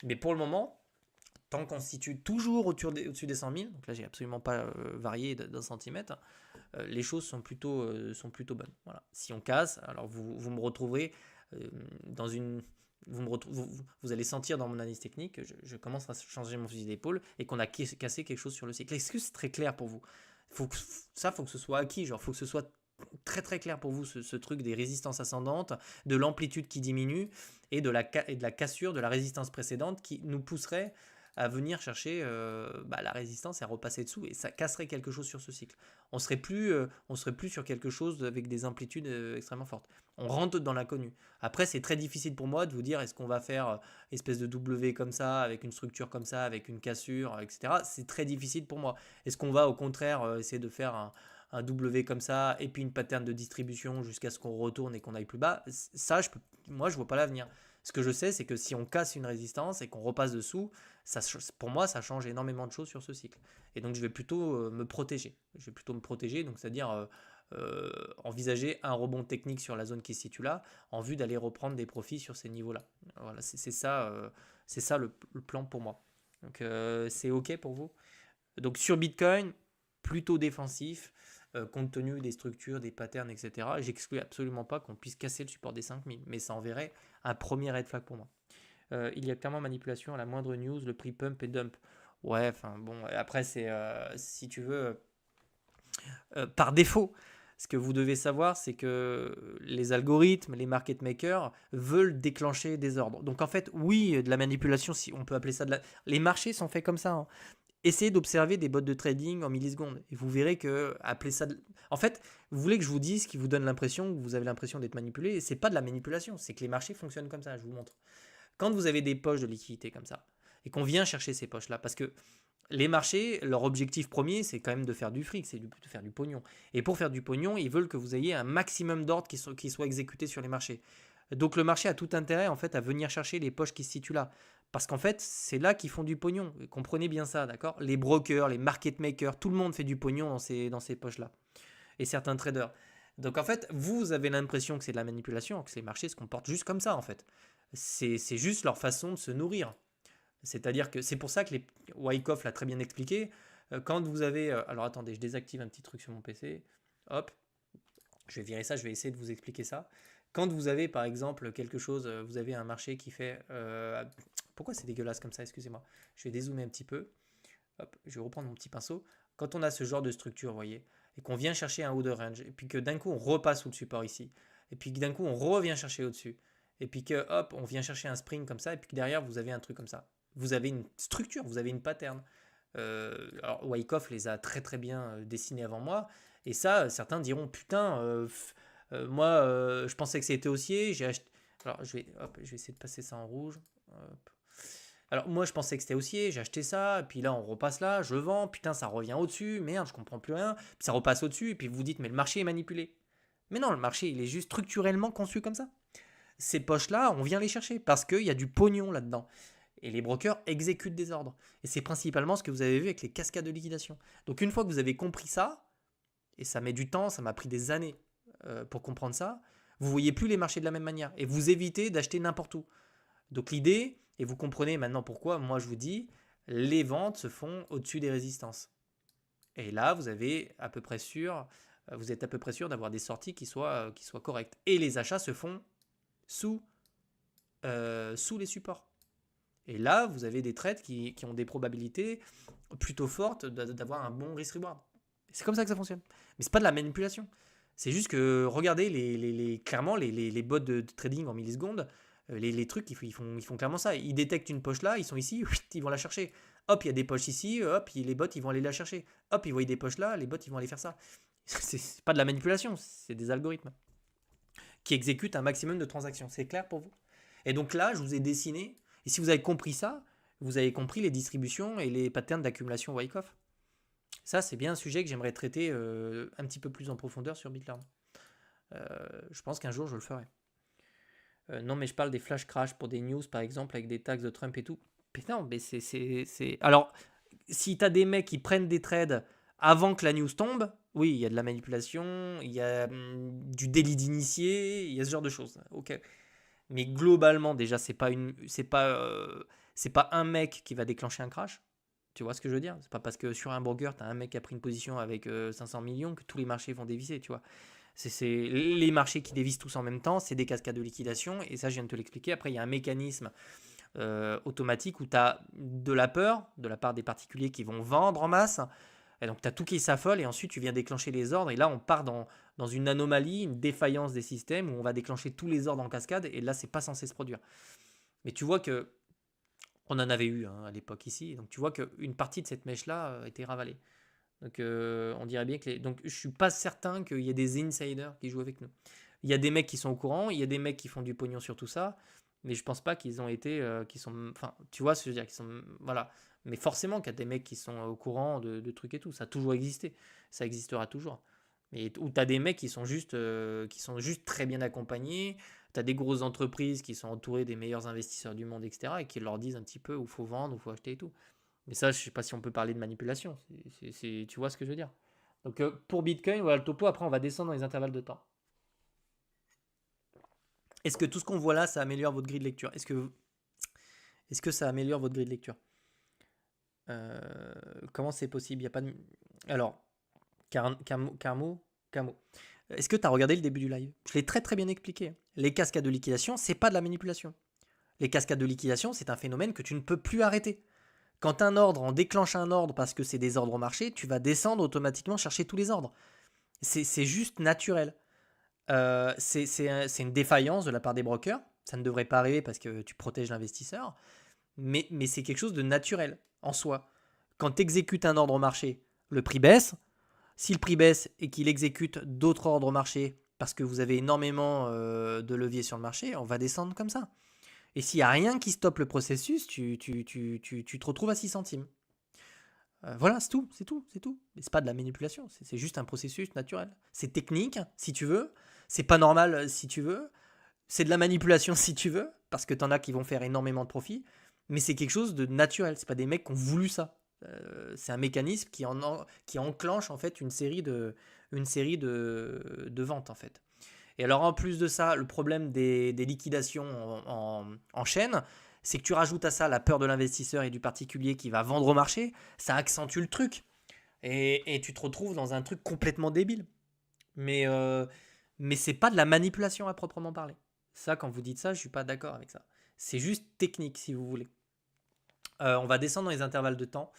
Mais pour le moment, tant qu'on se situe toujours au-dessus des 100 000, donc là j'ai absolument pas varié d'un centimètre, les choses sont plutôt bonnes. Voilà. Si on casse, alors vous me retrouverez dans une... Vous allez sentir dans mon analyse technique que je commence à changer mon fusil d'épaule et qu'on a cassé quelque chose sur le cycle. Est-ce que c'est très clair pour vous? Faut que ce soit acquis, faut que ce soit très très clair pour vous, ce truc des résistances ascendantes, de l'amplitude qui diminue et de la cassure de la résistance précédente qui nous pousserait à venir chercher la résistance et à repasser dessous, et ça casserait quelque chose sur ce cycle. On serait plus sur quelque chose avec des amplitudes extrêmement fortes. On rentre dans l'inconnu. Après, c'est très difficile pour moi de vous dire est-ce qu'on va faire espèce de W comme ça, avec une structure comme ça, avec une cassure, etc. C'est très difficile pour moi. Est-ce qu'on va au contraire essayer de faire un W comme ça, et puis une pattern de distribution jusqu'à ce qu'on retourne et qu'on aille plus bas? Ça, moi, je vois pas l'avenir. Ce que je sais, c'est que si on casse une résistance et qu'on repasse dessous, pour moi, ça change énormément de choses sur ce cycle. Et donc, je vais plutôt me protéger. Je vais plutôt me protéger, donc c'est-à-dire envisager un rebond technique sur la zone qui se situe là, en vue d'aller reprendre des profits sur ces niveaux-là. Voilà, c'est ça le plan pour moi. Donc, c'est OK pour vous? Donc, sur Bitcoin, plutôt défensif, compte tenu des structures, des patterns, etc. J'exclus absolument pas qu'on puisse casser le support des 5000, mais ça enverrait un premier red flag pour moi. Il y a clairement manipulation à la moindre news, le prix pump et dump. Ouais, enfin bon, après c'est, si tu veux, par défaut. Ce que vous devez savoir, c'est que les algorithmes, les market makers veulent déclencher des ordres. Donc en fait, oui, de la manipulation, si on peut appeler ça de la... Les marchés sont faits comme ça, hein. Essayez d'observer des bots de trading en millisecondes et vous verrez que appeler ça en fait, vous voulez que je vous dise ce qui vous donne l'impression que vous avez l'impression d'être manipulé, et c'est pas de la manipulation, c'est que les marchés fonctionnent comme ça, je vous montre. Quand vous avez des poches de liquidité comme ça et qu'on vient chercher ces poches là, parce que les marchés, leur objectif premier, c'est quand même de faire du fric, c'est de faire du pognon. Et pour faire du pognon, ils veulent que vous ayez un maximum d'ordres qui soient exécutés sur les marchés. Donc le marché a tout intérêt en fait à venir chercher les poches qui se situent là. Parce qu'en fait, c'est là qu'ils font du pognon. Comprenez bien ça, d'accord? Les brokers, les market makers, tout le monde fait du pognon dans ces poches-là. Et certains traders. Donc en fait, vous avez l'impression que c'est de la manipulation, que ces marchés se comportent juste comme ça en fait. C'est juste leur façon de se nourrir. C'est-à-dire que c'est pour ça que Wyckoff l'a très bien expliqué. Quand vous avez... alors attendez, je désactive un petit truc sur mon PC. Hop, je vais virer ça, je vais essayer de vous expliquer ça. Quand vous avez par exemple quelque chose, vous avez un marché qui fait... pourquoi c'est dégueulasse comme ça? Excusez-moi. Je vais dézoomer un petit peu. Hop, je vais reprendre mon petit pinceau. Quand on a ce genre de structure, vous voyez, et qu'on vient chercher un haut de range, et puis que d'un coup on repasse sous le support ici, et puis que d'un coup on revient chercher au-dessus, et puis que hop, on vient chercher un spring comme ça, et puis que derrière vous avez un truc comme ça. Vous avez une structure, vous avez une pattern. Alors Wyckoff les a très très bien dessinés avant moi, et ça, certains diront putain, moi je pensais que c'était haussier, j'ai acheté. Alors je vais essayer de passer ça en rouge. Hop. Alors moi je pensais que c'était haussier, j'ai acheté ça, et puis là on repasse là, je vends, putain ça revient au-dessus, merde je comprends plus rien, puis ça repasse au-dessus, et puis vous dites mais le marché est manipulé. Mais non, le marché il est juste structurellement conçu comme ça. Ces poches-là, on vient les chercher parce qu'il y a du pognon là-dedans. Et les brokers exécutent des ordres. Et c'est principalement ce que vous avez vu avec les cascades de liquidation. Donc une fois que vous avez compris ça, et ça met du temps, ça m'a pris des années pour comprendre ça, vous voyez plus les marchés de la même manière. Et vous évitez d'acheter n'importe où. Donc l'idée, et vous comprenez maintenant pourquoi, moi je vous dis, les ventes se font au-dessus des résistances. Et là, vous êtes à peu près sûr d'avoir des sorties qui soient correctes. Et les achats se font sous les supports. Et là, vous avez des trades qui ont des probabilités plutôt fortes d'avoir un bon risk-reward. C'est comme ça que ça fonctionne. Mais c'est pas de la manipulation. C'est juste que, regardez, clairement, les bots de trading en millisecondes, les trucs, ils font clairement ça. Ils détectent une poche là, ils sont ici, ils vont la chercher. Hop, il y a des poches ici, hop, les bots, ils vont aller la chercher. Hop, ils voient des poches là, les bots, ils vont aller faire ça. C'est pas de la manipulation, c'est des algorithmes qui exécutent un maximum de transactions. C'est clair pour vous? Et donc là, je vous ai dessiné, et si vous avez compris ça, vous avez compris les distributions et les patterns d'accumulation Wyckoff. Ça, c'est bien un sujet que j'aimerais traiter un petit peu plus en profondeur sur BitLearn. Je pense qu'un jour, je le ferai. Non, mais je parle des flash crash pour des news, par exemple, avec des taxes de Trump et tout. Putain, mais c'est... Alors, si t'as des mecs qui prennent des trades avant que la news tombe, oui, il y a de la manipulation, il y a du délit d'initié, il y a ce genre de choses. Ok. Mais globalement, déjà, c'est pas un mec qui va déclencher un crash. Tu vois ce que je veux dire? C'est pas parce que sur un broker, tu as un mec qui a pris une position avec 500 millions que tous les marchés vont dévisser, tu vois. Les marchés qui dévissent tous en même temps, c'est des cascades de liquidation, et ça, je viens de te l'expliquer. Après, il y a un mécanisme automatique où tu as de la peur de la part des particuliers qui vont vendre en masse, et donc tu as tout qui s'affole, et ensuite tu viens déclencher les ordres, et là, on part dans une anomalie, une défaillance des systèmes, où on va déclencher tous les ordres en cascade, et là, c'est pas censé se produire. Mais tu vois que On en avait eu à l'époque ici. Donc tu vois qu'une partie de cette mèche-là a été ravalée. Donc on dirait bien que donc je suis pas certain qu'il y ait des insiders qui jouent avec nous. Il y a des mecs qui sont au courant, il y a des mecs qui font du pognon sur tout ça, mais je pense pas qu'ils ont été, qui sont, enfin, tu vois ce que je veux dire, qui sont, voilà. Mais forcément qu'il y a des mecs qui sont au courant de trucs et tout, ça a toujours existé, ça existera toujours. Mais où tu as des mecs qui sont juste très bien accompagnés, tu as des grosses entreprises qui sont entourées des meilleurs investisseurs du monde, etc., et qui leur disent un petit peu où faut vendre, où faut acheter et tout. Mais ça, je sais pas si on peut parler de manipulation. Tu vois ce que je veux dire. Donc pour Bitcoin, voilà le topo. Après, on va descendre dans les intervalles de temps. Est-ce que tout ce qu'on voit là, ça améliore votre grille de lecture? Est-ce que ça améliore votre grille de lecture? Euh, Comment c'est possible? Il y a pas de... Alors, Carmo. Est-ce que tu as regardé le début du live? Je l'ai très très bien expliqué. Les cascades de liquidation, c'est pas de la manipulation. Les cascades de liquidation, c'est un phénomène que tu ne peux plus arrêter. Quand on déclenche un ordre parce que c'est des ordres au marché, tu vas descendre automatiquement chercher tous les ordres. C'est juste naturel. C'est une défaillance de la part des brokers. Ça ne devrait pas arriver parce que tu protèges l'investisseur. Mais c'est quelque chose de naturel en soi. Quand tu exécutes un ordre au marché, le prix baisse. Si le prix baisse et qu'il exécute d'autres ordres au marché parce que vous avez énormément de leviers sur le marché, on va descendre comme ça. Et s'il n'y a rien qui stoppe le processus, tu te retrouves à 6 centimes. Voilà, c'est tout, c'est tout, c'est tout. Mais c'est pas de la manipulation, c'est juste un processus naturel. C'est technique, si tu veux. C'est pas normal, si tu veux. C'est de la manipulation, si tu veux, parce que t'en as qui vont faire énormément de profit. Mais c'est quelque chose de naturel. C'est pas des mecs qui ont voulu ça. C'est un mécanisme qui enclenche en fait une série de ventes en fait. Et alors en plus de ça, le problème des liquidations en chaîne, c'est que tu rajoutes à ça la peur de l'investisseur et du particulier qui va vendre au marché, ça accentue le truc. Et tu te retrouves dans un truc complètement débile. Mais, euh, mais c'est pas de la manipulation à proprement parler. Ça, quand vous dites ça, je suis pas d'accord avec ça. C'est juste technique, si vous voulez. On va descendre dans les intervalles de temps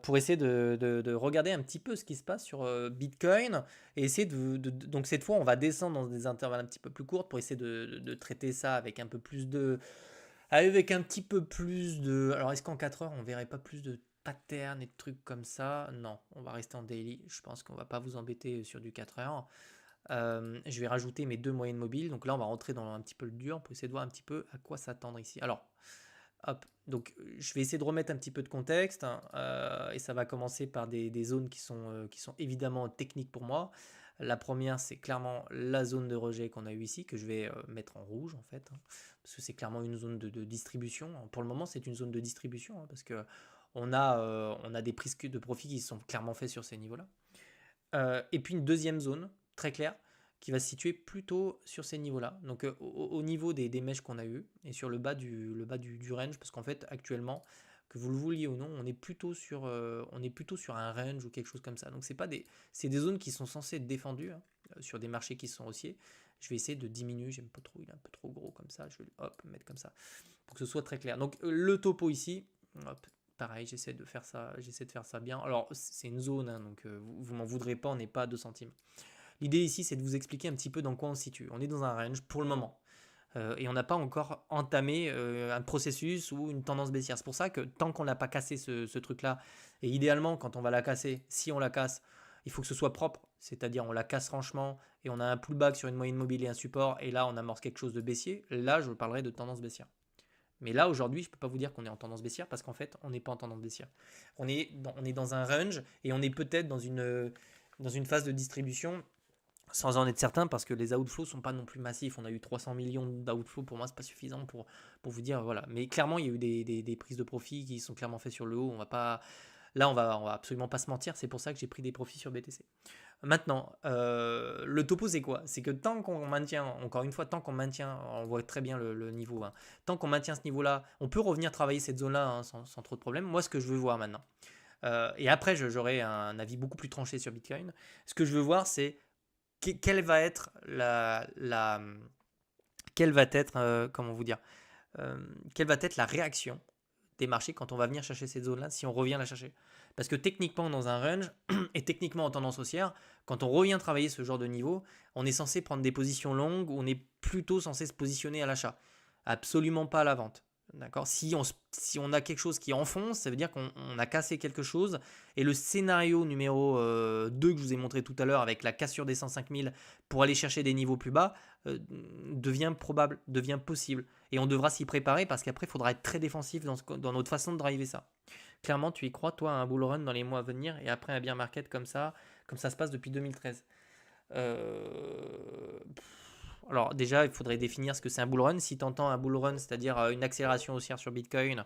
pour essayer de regarder un petit peu ce qui se passe sur Bitcoin et essayer donc cette fois, on va descendre dans des intervalles un petit peu plus courts pour essayer de traiter ça avec un peu plus avec un petit peu plus de... Alors, est-ce qu'en 4 heures, on verrait pas plus de patterns et de trucs comme ça? Non, on va rester en daily. Je pense qu'on va pas vous embêter sur du 4 heures. Je vais rajouter mes deux moyennes mobiles. Donc là, on va rentrer dans un petit peu le dur pour essayer de voir un petit peu à quoi s'attendre ici. Alors, hop, donc je vais essayer de remettre un petit peu de contexte hein, et ça va commencer par des zones qui sont évidemment techniques pour moi. La première, c'est clairement la zone de rejet qu'on a eu ici, que je vais mettre en rouge en fait, hein, parce que c'est clairement une zone de distribution. Pour le moment, c'est une zone de distribution, hein, parce que on a des prises de profit qui sont clairement faites sur ces niveaux-là. Et puis une deuxième zone, très claire, qui va se situer plutôt sur ces niveaux-là. Donc au niveau des mèches qu'on a eues, et sur le bas du range, parce qu'en fait, actuellement, que vous le vouliez ou non, on est plutôt sur un range ou quelque chose comme ça. Donc c'est des zones qui sont censées être défendues hein, sur des marchés qui sont haussiers. Je vais essayer de diminuer, j'aime pas trop, il est un peu trop gros comme ça, je vais mettre comme ça, pour que ce soit très clair. Donc le topo ici, hop, pareil, j'essaie de faire ça bien. Alors c'est une zone, hein, donc vous m'en voudrez pas, on n'est pas à 2 centimes. L'idée ici, c'est de vous expliquer un petit peu dans quoi on se situe. On est dans un range pour le moment. Et on n'a pas encore entamé un processus ou une tendance baissière. C'est pour ça que tant qu'on n'a pas cassé ce truc-là, et idéalement, quand on va la casser, si on la casse, il faut que ce soit propre, c'est-à-dire on la casse franchement et on a un pullback sur une moyenne mobile et un support, et là on amorce quelque chose de baissier. Là, je parlerai de tendance baissière. Mais là, aujourd'hui, je ne peux pas vous dire qu'on est en tendance baissière parce qu'en fait, on n'est pas en tendance baissière. On est dans un range et on est peut-être dans une phase de distribution sans en être certain parce que les outflows sont pas non plus massifs. On a eu 300 millions d'outflows, pour moi c'est pas suffisant pour vous dire voilà. Mais clairement il y a eu des prises de profit qui sont clairement faites sur le haut. On va absolument pas se mentir, c'est pour ça que j'ai pris des profits sur BTC. Maintenant, le topo c'est quoi? C'est que tant qu'on maintient, encore une fois, tant qu'on maintient, on voit très bien le niveau, hein, tant qu'on maintient ce niveau-là, on peut revenir travailler cette zone-là hein, sans trop de problèmes. Moi ce que je veux voir maintenant, et après j'aurai un avis beaucoup plus tranché sur Bitcoin, ce que je veux voir c'est quelle va être quelle va être comment vous dire quelle va être la réaction des marchés quand on va venir chercher cette zone là si on revient la chercher, parce que techniquement dans un range et techniquement en tendance haussière, quand on revient travailler ce genre de niveau, on est censé prendre des positions longues, on est plutôt censé se positionner à l'achat, absolument pas à la vente. D'accord? Si on a quelque chose qui enfonce, ça veut dire qu'on a cassé quelque chose. Et le scénario numéro 2 que je vous ai montré tout à l'heure avec la cassure des 105 000 pour aller chercher des niveaux plus bas devient probable, devient possible. Et on devra s'y préparer parce qu'après, il faudra être très défensif dans notre façon de driver ça. Clairement, tu y crois, toi, à un bull run dans les mois à venir et après un bear market comme ça se passe depuis 2013. Alors déjà, il faudrait définir ce que c'est un bull run. Si tu entends un bull run, c'est-à-dire une accélération haussière sur Bitcoin,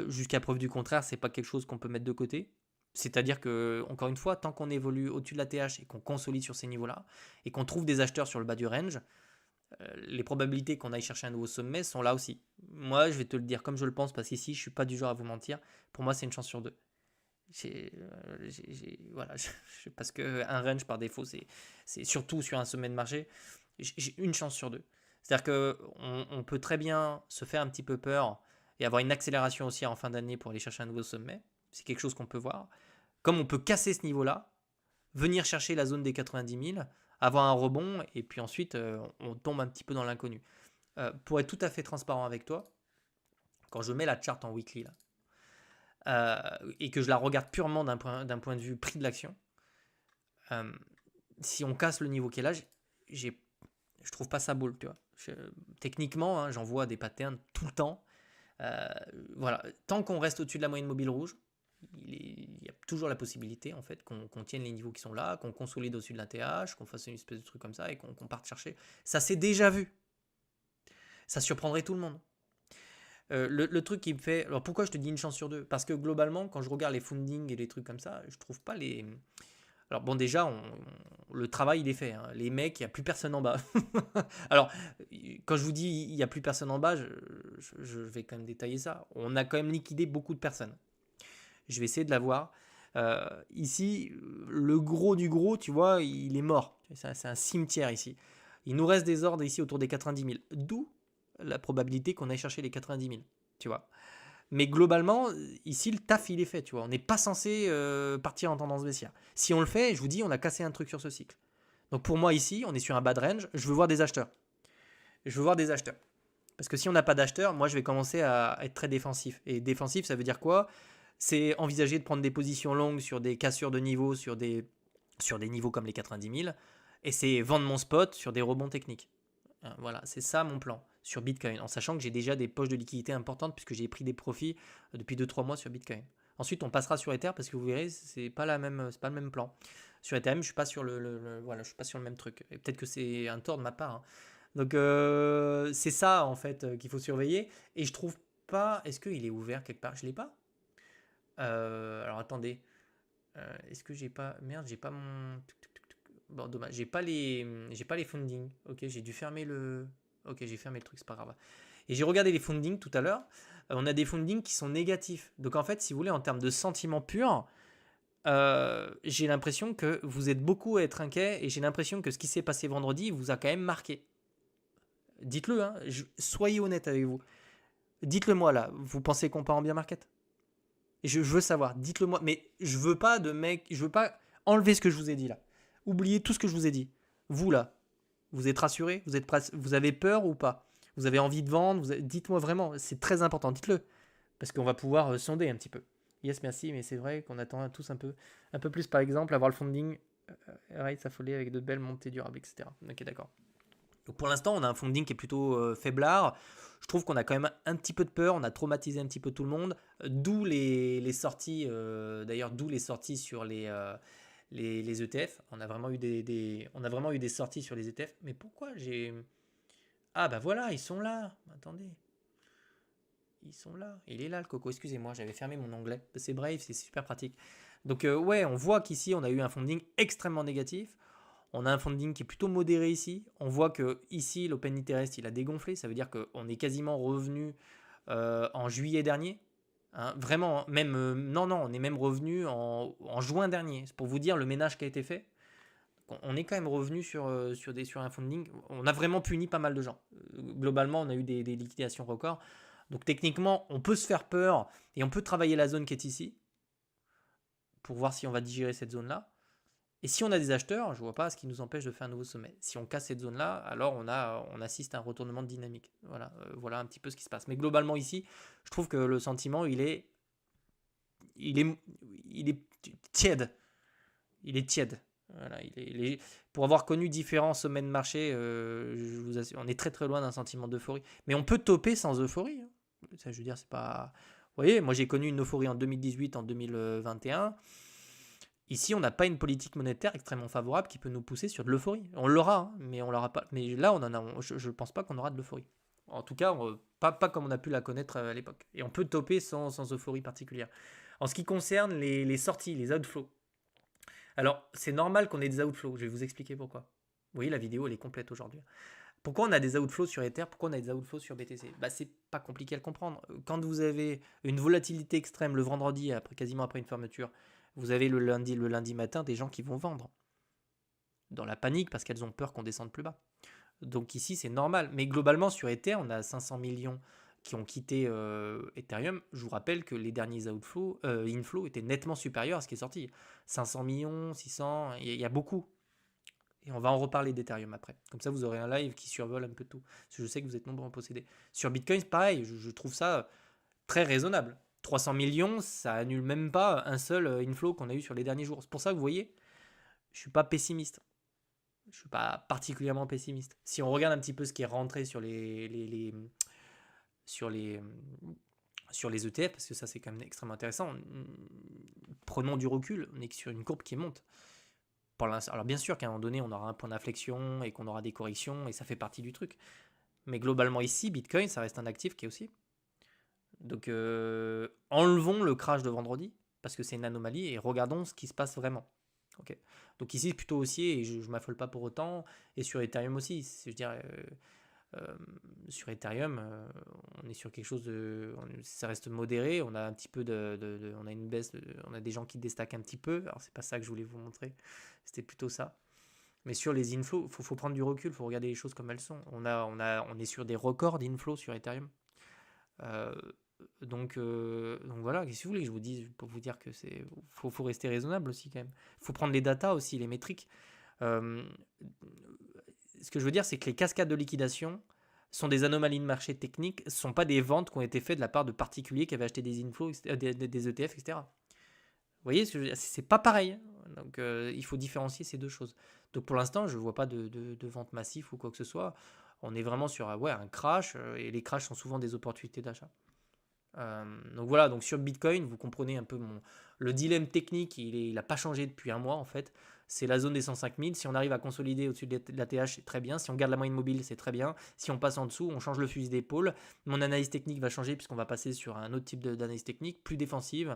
jusqu'à preuve du contraire, c'est pas quelque chose qu'on peut mettre de côté. C'est-à-dire que, encore une fois, tant qu'on évolue au-dessus de la TH et qu'on consolide sur ces niveaux-là, et qu'on trouve des acheteurs sur le bas du range, les probabilités qu'on aille chercher un nouveau sommet sont là aussi. Moi, je vais te le dire comme je le pense, parce qu'ici, je suis pas du genre à vous mentir. Pour moi, c'est une chance sur deux. Voilà, parce qu'un range par défaut, c'est surtout sur un sommet de marché, j'ai une chance sur deux. C'est-à-dire qu'on peut très bien se faire un petit peu peur et avoir une accélération aussi en fin d'année pour aller chercher un nouveau sommet. C'est quelque chose qu'on peut voir. Comme on peut casser ce niveau-là, venir chercher la zone des 90 000, avoir un rebond, et puis ensuite on tombe un petit peu dans l'inconnu. Pour être tout à fait transparent avec toi, quand je mets la chart en weekly là, et que je la regarde purement d'un point de vue prix de l'action, si on casse le niveau qu'elle a, je trouve pas ça boule, tu vois. Techniquement, hein, j'en vois des patterns tout le temps. Voilà, tant qu'on reste au-dessus de la moyenne mobile rouge, il y a toujours la possibilité en fait qu'on tienne les niveaux qui sont là, qu'on consolide au-dessus de la TH, qu'on fasse une espèce de truc comme ça et qu'on parte chercher. Ça s'est déjà vu. Ça surprendrait tout le monde. Le truc qui me fait. Alors pourquoi je te dis une chance sur deux? Parce que globalement, quand je regarde les fundings et les trucs comme ça, je trouve pas les. Alors bon, déjà, le travail il est fait. Hein. Les mecs, il n'y a plus personne en bas. Alors, quand je vous dis il n'y a plus personne en bas, je vais quand même détailler ça. On a quand même liquidé beaucoup de personnes. Je vais essayer de la voir. Ici, le gros du gros, tu vois, il est mort. C'est un cimetière ici. Il nous reste des ordres ici autour des 90 000. D'où la probabilité qu'on aille chercher les 90 000. Tu vois. Mais globalement, ici, le taf, il est fait. Tu vois. On n'est pas censé partir en tendance baissière. Si on le fait, je vous dis, on a cassé un truc sur ce cycle. Donc pour moi, ici, on est sur un bad range. Je veux voir des acheteurs. Je veux voir des acheteurs. Parce que si on n'a pas d'acheteurs, moi, je vais commencer à être très défensif. Et défensif, ça veut dire quoi? C'est envisager de prendre des positions longues sur des cassures de niveau, sur des niveaux comme les 90 000. Et c'est vendre mon spot sur des rebonds techniques. Voilà, c'est ça mon plan sur Bitcoin, en sachant que j'ai déjà des poches de liquidité importantes puisque j'ai pris des profits depuis 2-3 mois sur Bitcoin. Ensuite, on passera sur Ether parce que vous verrez, c'est pas le même plan. Sur Ethereum, je suis pas sur voilà, je suis pas sur le même truc. Et peut-être que c'est un tort de ma part. Hein. Donc c'est ça en fait qu'il faut surveiller. Et je trouve pas. Est-ce qu'il est ouvert quelque part? Je l'ai pas. Alors attendez. Est-ce que j'ai pas. Merde, j'ai pas mon. Bon, dommage. J'ai pas les fundings. Ok, j'ai dû fermer le. Ok, j'ai fermé le truc, c'est pas grave. Et j'ai regardé les fundings tout à l'heure. On a des fundings qui sont négatifs. Donc en fait, si vous voulez, en termes de sentiment pur, j'ai l'impression que vous êtes beaucoup à être inquiet et j'ai l'impression que ce qui s'est passé vendredi vous a quand même marqué. Dites-le, hein, soyez honnête avec vous. Dites-le moi là, vous pensez qu'on part en bear market? Je veux savoir, dites-le moi. Mais je veux pas de mec, je veux pas enlever ce que je vous ai dit là. Oubliez tout ce que je vous ai dit. Vous là, vous êtes rassuré? Vous avez peur ou pas? Vous avez envie de vendre? Dites-moi vraiment, c'est très important, dites-le. Parce qu'on va pouvoir sonder un petit peu. Yes, merci, mais c'est vrai qu'on attend tous un peu plus, par exemple, avoir le funding Rates affolé avec de belles montées durables, etc. Ok, d'accord. Donc pour l'instant, on a un funding qui est plutôt faiblard. Je trouve qu'on a quand même un petit peu de peur, on a traumatisé un petit peu tout le monde. D'où les sorties, d'ailleurs, d'où les sorties sur les ETF. On a vraiment eu on a vraiment eu des sorties sur les ETF. Mais pourquoi j'ai. Ah bah voilà, ils sont là. Attendez. Ils sont là. Il est là le coco. Excusez-moi, j'avais fermé mon onglet. C'est Brave, c'est super pratique. Donc ouais, on voit qu'ici, on a eu un funding extrêmement négatif. On a un funding qui est plutôt modéré ici. On voit que ici, l'Open Interest, il a dégonflé. Ça veut dire qu'on est quasiment revenu en juillet dernier. Hein, vraiment, même non, on est même revenu en juin dernier. C'est pour vous dire le ménage qui a été fait. On est quand même revenu sur un funding. On a vraiment puni pas mal de gens. Globalement, on a eu des liquidations records. Donc techniquement, on peut se faire peur et on peut travailler la zone qui est ici pour voir si on va digérer cette zone-là. Et si on a des acheteurs, je ne vois pas ce qui nous empêche de faire un nouveau sommet. Si on casse cette zone-là, alors on assiste à un retournement de dynamique. Voilà un petit peu ce qui se passe. Mais globalement ici, je trouve que le sentiment, il est, il est tiède. Il est tiède. Voilà, pour avoir connu différents sommets de marché, je vous assure, on est très très loin d'un sentiment d'euphorie. Mais on peut toper sans euphorie. Ça, je veux dire, c'est pas. Vous voyez, moi j'ai connu une euphorie en 2018, en 2021. Ici, on n'a pas une politique monétaire extrêmement favorable qui peut nous pousser sur de l'euphorie. On l'aura, hein, mais on l'aura pas. Mais là, je ne pense pas qu'on aura de l'euphorie. En tout cas, pas comme on a pu la connaître à l'époque. Et on peut toper sans euphorie particulière. En ce qui concerne les sorties, les outflows. Alors, c'est normal qu'on ait des outflows. Je vais vous expliquer pourquoi. Vous voyez, la vidéo, elle est complète aujourd'hui. Pourquoi on a des outflows sur Ether? Pourquoi on a des outflows sur BTC? C'est pas compliqué à le comprendre. Quand vous avez une volatilité extrême le vendredi, quasiment après une fermeture, vous avez le lundi matin des gens qui vont vendre. Dans la panique parce qu'elles ont peur qu'on descende plus bas. Donc ici, c'est normal. Mais globalement, sur Ether, on a 500 millions qui ont quitté Ethereum. Je vous rappelle que les derniers inflows étaient nettement supérieurs à ce qui est sorti. 500 millions, 600, il y a beaucoup. Et on va en reparler d'Ethereum après. Comme ça, vous aurez un live qui survole un peu tout. Parce que je sais que vous êtes nombreux à en posséder. Sur Bitcoin, pareil, je trouve ça très raisonnable. 300 millions, ça annule même pas un seul inflow qu'on a eu sur les derniers jours. C'est pour ça que vous voyez, je suis pas pessimiste. Je suis pas particulièrement pessimiste. Si on regarde un petit peu ce qui est rentré sur les, sur les ETF, parce que ça c'est quand même extrêmement intéressant, prenons du recul, on est sur une courbe qui monte. Alors bien sûr qu'à un moment donné, on aura un point d'inflexion et qu'on aura des corrections, et ça fait partie du truc. Mais globalement ici, Bitcoin, ça reste un actif qui est aussi. Donc enlevons le crash de vendredi, parce que c'est une anomalie, et regardons ce qui se passe vraiment. Okay. Donc ici, plutôt haussier, et je ne m'affole pas pour autant, et sur Ethereum aussi. Je dirais, sur Ethereum, on est sur quelque chose ça reste modéré, on a un petit peu on a une baisse, on a des gens qui déstackent un petit peu, alors c'est pas ça que je voulais vous montrer, c'était plutôt ça. Mais sur les inflows, faut prendre du recul, faut regarder les choses comme elles sont. On est sur des records d'inflows sur Ethereum. Donc voilà, qu'est-ce que vous voulez que je vous dise pour vous dire que faut rester raisonnable aussi quand même. Faut prendre les datas aussi, les métriques. Euh, Ce que je veux dire, c'est que les cascades de liquidation sont des anomalies de marché techniques, ne sont pas des ventes qui ont été faites de la part de particuliers qui avaient acheté des inflows, des ETF, etc. Vous voyez, c'est pas pareil. Donc il faut différencier ces deux choses. Donc pour l'instant, je ne vois pas de vente massive ou quoi que ce soit. On est vraiment sur un crash, et les crashs sont souvent des opportunités d'achat. Donc voilà, donc sur Bitcoin, vous comprenez un peu le dilemme technique, il n'a pas changé depuis un mois en fait. C'est la zone des 105 000. Si on arrive à consolider au-dessus de la TH, c'est très bien. Si on garde la moyenne mobile, c'est très bien. Si on passe en dessous, on change le fusil d'épaule. Mon analyse technique va changer puisqu'on va passer sur un autre type d'analyse technique, plus défensive,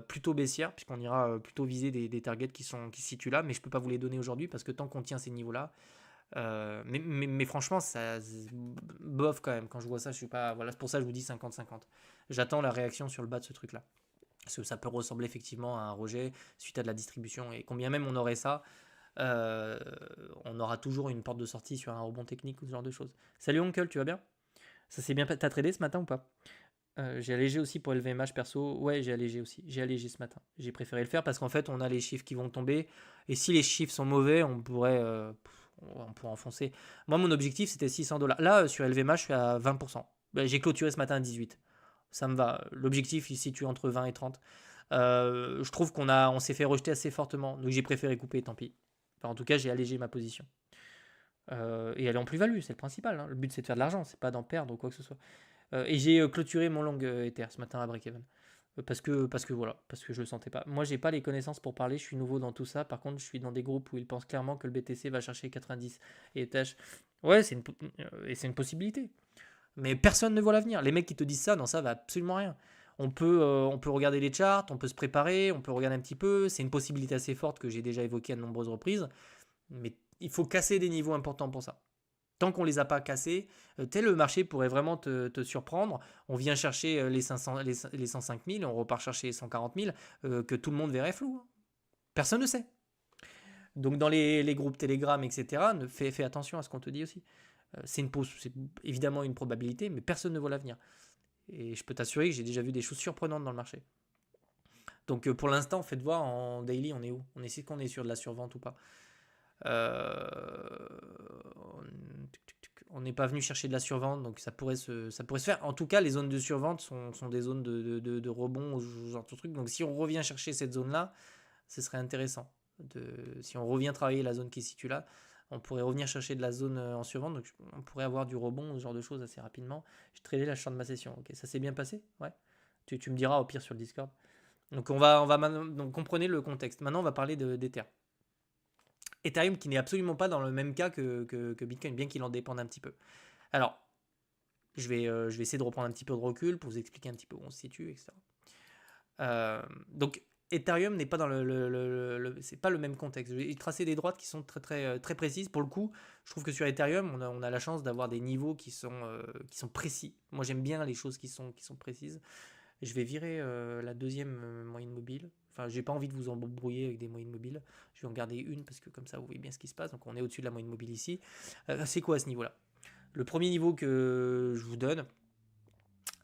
plutôt baissière, puisqu'on ira plutôt viser des targets qui se situent là. Mais je ne peux pas vous les donner aujourd'hui parce que tant qu'on tient ces niveaux-là, mais franchement, ça bof quand même. Quand je vois ça, je suis pas. Voilà, c'est pour ça que je vous dis 50-50. J'attends la réaction sur le bas de ce truc-là. Parce que ça peut ressembler effectivement à un rejet suite à de la distribution. Et combien même on aurait ça, on aura toujours une porte de sortie sur un rebond technique ou ce genre de choses. Salut Oncle, tu vas bien? Ça s'est bien. T'as tradé ce matin ou pas? J'ai allégé aussi pour LVMH perso. Ouais, j'ai allégé aussi. J'ai allégé ce matin. J'ai préféré le faire parce qu'en fait, on a les chiffres qui vont tomber. Et si les chiffres sont mauvais, on pourrait enfoncer. Moi, mon objectif, c'était 600 $. Là, sur LVMH, je suis à 20%. J'ai clôturé ce matin à 18. Ça me va. L'objectif, il se situe entre 20 et 30. Je trouve on s'est fait rejeter assez fortement. Donc, j'ai préféré couper, tant pis. Enfin, en tout cas, j'ai allégé ma position. Et elle est en plus-value, c'est le principal. Hein. Le but, c'est de faire de l'argent, c'est pas d'en perdre ou quoi que ce soit. Et j'ai clôturé mon long Ether ce matin à break-even. Parce que voilà, parce que je le sentais pas. Moi, j'ai pas les connaissances pour parler, je suis nouveau dans tout ça. Par contre, je suis dans des groupes où ils pensent clairement que le BTC va chercher 90 et ETH. Ouais, c'est une possibilité. Mais personne ne voit l'avenir. Les mecs qui te disent ça, non, ça va absolument rien. On peut regarder les charts, on peut se préparer, on peut regarder un petit peu. C'est une possibilité assez forte que j'ai déjà évoquée à de nombreuses reprises. Mais il faut casser des niveaux importants pour ça. Tant qu'on ne les a pas cassés, tel le marché pourrait vraiment te surprendre. On vient chercher les 105 000, on repart chercher les 140 000, que tout le monde verrait flou. Hein. Personne ne sait. Donc dans les groupes Telegram, etc., fais attention à ce qu'on te dit aussi. C'est évidemment une probabilité, mais personne ne voit l'avenir. Et je peux t'assurer que j'ai déjà vu des choses surprenantes dans le marché. Donc pour l'instant, faites voir en daily, on est où? Est-ce qu'on est sur de la survente ou pas? Euh, on n'est pas venu chercher de la survente, donc ça pourrait se faire. En tout cas, les zones de survente sont des zones de rebond, ce genre de truc. Donc si on revient chercher cette zone-là, ce serait intéressant. Si on revient travailler la zone qui se situe là, on pourrait revenir chercher de la zone en survente, donc on pourrait avoir du rebond, ce genre de choses assez rapidement. Je tradé la fin de ma session. Ok, ça s'est bien passé? Ouais. Tu me diras au pire sur le Discord. Donc on va maintenant, donc comprenez le contexte. Maintenant on va parler d'Ether. Ethereum qui n'est absolument pas dans le même cas que Bitcoin, bien qu'il en dépende un petit peu. Alors, je vais essayer de reprendre un petit peu de recul pour vous expliquer un petit peu où on se situe, etc. Donc, Ethereum n'est pas dans c'est pas le même contexte. Je vais tracer des droites qui sont très précises. Pour le coup, je trouve que sur Ethereum, on a la chance d'avoir des niveaux qui sont précis. Moi, j'aime bien les choses qui sont précises. Je vais virer la deuxième moyenne mobile. Enfin, j'ai pas envie de vous embrouiller avec des moyennes mobiles. Je vais en garder une parce que comme ça, vous voyez bien ce qui se passe. Donc, on est au-dessus de la moyenne mobile ici. C'est quoi à ce niveau-là? Le premier niveau que je vous donne,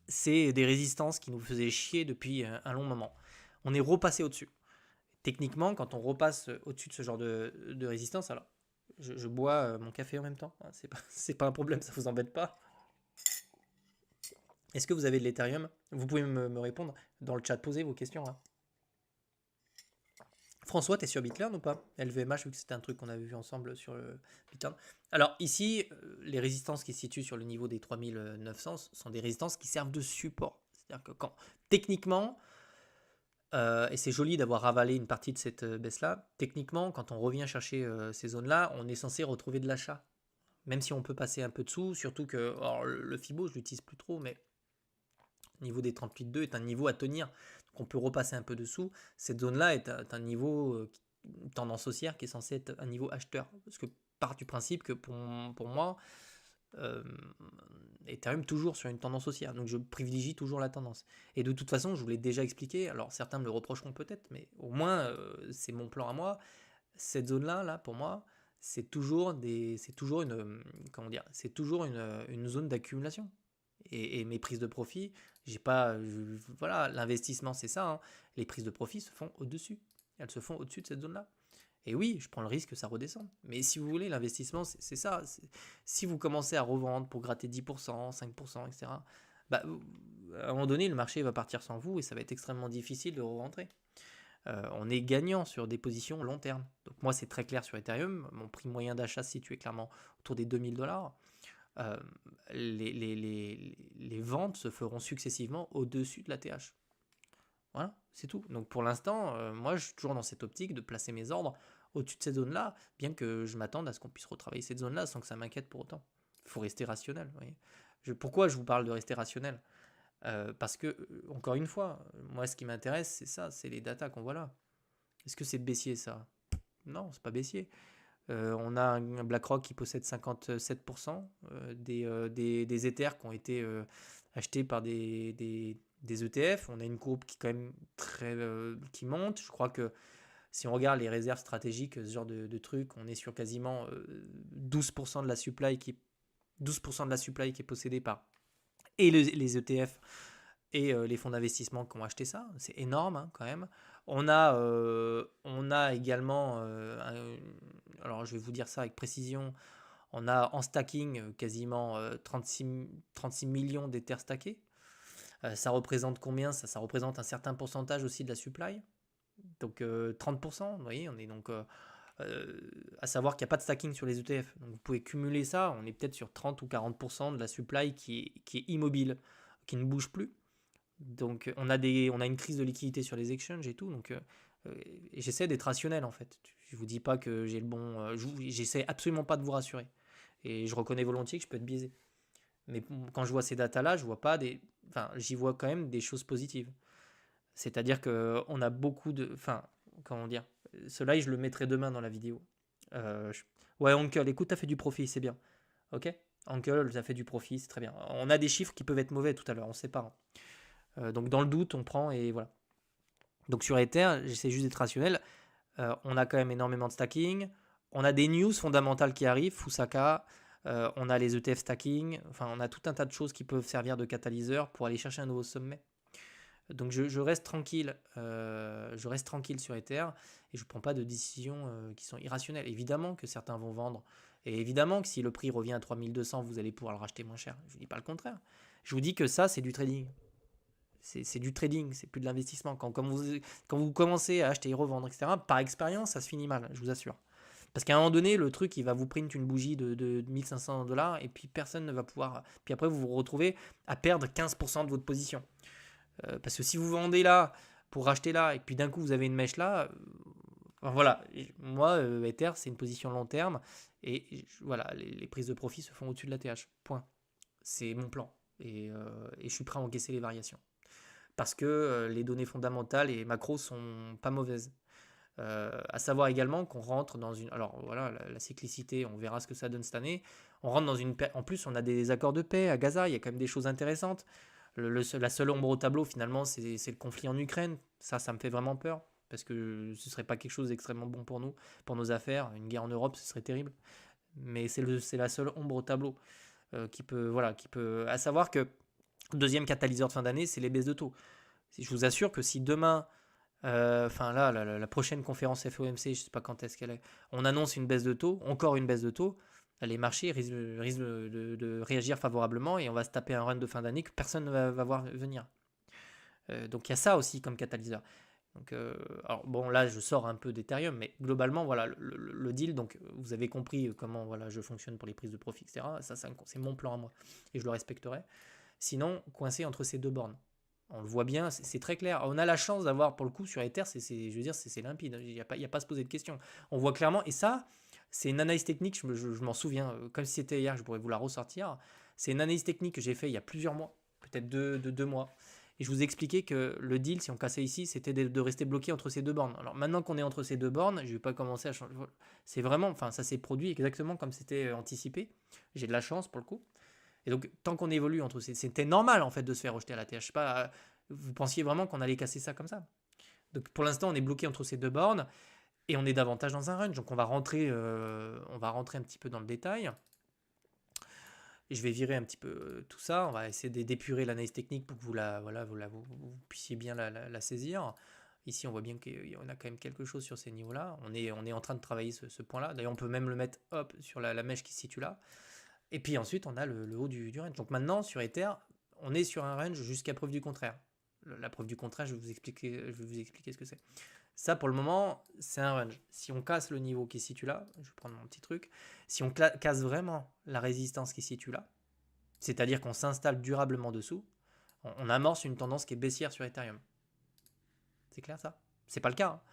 c'est des résistances qui nous faisaient chier depuis un long moment. On est repassé au-dessus. Techniquement, quand on repasse au-dessus de ce genre de résistance, alors je bois mon café en même temps, hein, c'est pas un problème, ça vous embête pas. Est-ce que vous avez de l'Ethereum? Vous pouvez me répondre dans le chat, posez vos questions. Hein. François, tu es sur Bitlearn ou pas? LVMH, vu que c'était un truc qu'on avait vu ensemble sur Bitlearn. Alors ici, les résistances qui se situent sur le niveau des 3900 sont des résistances qui servent de support. C'est-à-dire que quand, techniquement, et c'est joli d'avoir ravalé une partie de cette baisse-là, techniquement, quand on revient chercher ces zones-là, on est censé retrouver de l'achat. Même si on peut passer un peu dessous, surtout que alors, le Fibo, je l'utilise plus trop, mais le niveau des 38,2 est un niveau à tenir. Donc on peut repasser un peu dessous. Cette zone-là est un niveau tendance haussière qui est censé être un niveau acheteur. Parce que part du principe que pour moi, Ethereum toujours sur une tendance haussière. Donc je privilégie toujours la tendance. Et de toute façon, je vous l'ai déjà expliqué. Alors certains me le reprocheront peut-être, mais au moins c'est mon plan à moi. Cette zone-là, là, pour moi, c'est toujours une zone d'accumulation. Et mes prises de profit, j'ai pas, voilà, l'investissement c'est ça. Hein. Les prises de profit se font au-dessus. Elles se font au-dessus de cette zone-là. Et oui, je prends le risque que ça redescende. Mais si vous voulez, l'investissement, c'est ça. Si vous commencez à revendre pour gratter 10%, 5%, etc., bah, à un moment donné, le marché va partir sans vous et ça va être extrêmement difficile de re-rentrer. On est gagnant sur des positions long terme. Donc moi, c'est très clair sur Ethereum. Mon prix moyen d'achat se situe clairement autour des $2000. Les ventes se feront successivement au-dessus de la TH. Voilà, c'est tout. Donc pour l'instant, moi je suis toujours dans cette optique de placer mes ordres au-dessus de cette zone-là, bien que je m'attende à ce qu'on puisse retravailler cette zone-là sans que ça m'inquiète pour autant. Il faut rester rationnel. Vous voyez. Pourquoi je vous parle de rester rationnel? Parce que, encore une fois, moi ce qui m'intéresse, c'est ça, c'est les datas qu'on voit là. Est-ce que c'est baissier ça? Non, c'est pas baissier. On a un BlackRock qui possède 57% des Ethers qui ont été achetés par des ETF. On a une courbe qui quand même qui monte. Je crois que si on regarde les réserves stratégiques, ce genre de trucs, on est sur quasiment 12% de la supply qui est possédée par et les ETF et les fonds d'investissement qui ont acheté ça. C'est énorme hein, quand même. On a également, alors je vais vous dire ça avec précision, on a en stacking quasiment 36 millions d'Ethers stackés. Ça représente combien? Ça représente un certain pourcentage aussi de la supply. Donc 30%, vous voyez, on est donc à savoir qu'il n'y a pas de stacking sur les ETF. Donc vous pouvez cumuler ça, on est peut-être sur 30 ou 40% de la supply qui est immobile, qui ne bouge plus. Donc on a une crise de liquidité sur les exchanges et tout. Donc j'essaie d'être rationnel en fait. Je vous dis pas que j'ai le bon. J'essaie absolument pas de vous rassurer. Et je reconnais volontiers que je peux être biaisé. Mais quand je vois ces datas-là, je vois pas des. Enfin, j'y vois quand même des choses positives. C'est-à-dire que on a beaucoup de. Enfin, comment dire. Cela, je le mettrai demain dans la vidéo. Ouais, Uncle, écoute, t'as fait du profit, c'est bien. Ok? Uncle, t'as fait du profit, c'est très bien. On a des chiffres qui peuvent être mauvais tout à l'heure, on sait pas. Hein. Donc dans le doute, on prend et voilà. Donc sur Ether, j'essaie juste d'être rationnel. On a quand même énormément de stacking. On a des news fondamentales qui arrivent, Fusaka. On a les ETF stacking. Enfin, on a tout un tas de choses qui peuvent servir de catalyseur pour aller chercher un nouveau sommet. Donc je reste tranquille, sur Ether et je ne prends pas de décisions qui sont irrationnelles. Évidemment que certains vont vendre et évidemment que si le prix revient à 3200, vous allez pouvoir le racheter moins cher. Je ne vous dis pas le contraire. Je vous dis que ça, c'est du trading. C'est du trading, c'est plus de l'investissement. Quand vous commencez à acheter et revendre, etc., par expérience, ça se finit mal, je vous assure. Parce qu'à un moment donné, le truc, il va vous print une bougie de 1500 $ et puis personne ne va pouvoir. Puis après, vous vous retrouvez à perdre 15% de votre position. Parce que si vous vendez là pour racheter là et puis d'un coup vous avez une mèche là, enfin, voilà. Moi, Ether, c'est une position long terme et voilà, les prises de profit se font au-dessus de la TH. Point. C'est mon plan et je suis prêt à encaisser les variations. Parce que les données fondamentales et macros sont pas mauvaises. À savoir également qu'on rentre dans une. Alors voilà, la cyclicité, on verra ce que ça donne cette année. On rentre dans une. En plus, on a des accords de paix à Gaza, il y a quand même des choses intéressantes. La seule ombre au tableau, finalement, c'est le conflit en Ukraine. Ça me fait vraiment peur. Parce que ce serait pas quelque chose d'extrêmement bon pour nous, pour nos affaires. Une guerre en Europe, ce serait terrible. Mais c'est la seule ombre au tableau qui peut. Voilà, qui peut. À savoir que deuxième catalyseur de fin d'année, c'est les baisses de taux. Je vous assure que si demain enfin là, la prochaine conférence FOMC, je ne sais pas quand est-ce qu'elle est, on annonce une baisse de taux, encore une baisse de taux, les marchés risquent de réagir favorablement et on va se taper un run de fin d'année que personne ne va voir venir. Donc il y a ça aussi comme catalyseur. Donc, alors bon, là je sors un peu d'Ethereum, mais globalement, voilà, le deal, donc vous avez compris comment voilà, je fonctionne pour les prises de profit, etc. Ça, c'est mon plan à moi et je le respecterai. Sinon, coincé entre ces deux bornes. On le voit bien, c'est très clair. On a la chance d'avoir, pour le coup, sur Ether, je veux dire, c'est limpide. Il n'y a pas à se poser de questions. On voit clairement, et ça, c'est une analyse technique, je m'en souviens, comme si c'était hier, je pourrais vous la ressortir. C'est une analyse technique que j'ai fait il y a plusieurs mois, peut-être deux mois. Et je vous ai expliqué que le deal, si on cassait ici, c'était de rester bloqué entre ces deux bornes. Alors maintenant qu'on est entre ces deux bornes, je ne vais pas commencer à changer. C'est vraiment, enfin, ça s'est produit exactement comme c'était anticipé. J'ai de la chance pour le coup. Et donc, tant qu'on évolue entre ces. C'était normal, en fait, de se faire rejeter à la TH. Je sais pas, vous pensiez vraiment qu'on allait casser ça comme ça. Donc, pour l'instant, on est bloqué entre ces deux bornes et on est davantage dans un range. Donc, on va rentrer un petit peu dans le détail. Et je vais virer un petit peu tout ça. On va essayer d'épurer l'analyse technique pour que vous puissiez bien la saisir. Ici, on voit bien qu'on a quand même quelque chose sur ces niveaux-là. On est en train de travailler ce point-là. D'ailleurs, on peut même le mettre sur la mèche qui se situe là. Et puis ensuite, on a le haut du range. Donc maintenant, sur Ether, on est sur un range jusqu'à preuve du contraire. La preuve du contraire, je vais vous expliquer ce que c'est. Ça, pour le moment, c'est un range. Si on casse le niveau qui se situe là, je vais prendre mon petit truc, si on casse vraiment la résistance qui se situe là, c'est-à-dire qu'on s'installe durablement dessous, on amorce une tendance qui est baissière sur Ethereum. C'est clair ça? C'est pas le cas.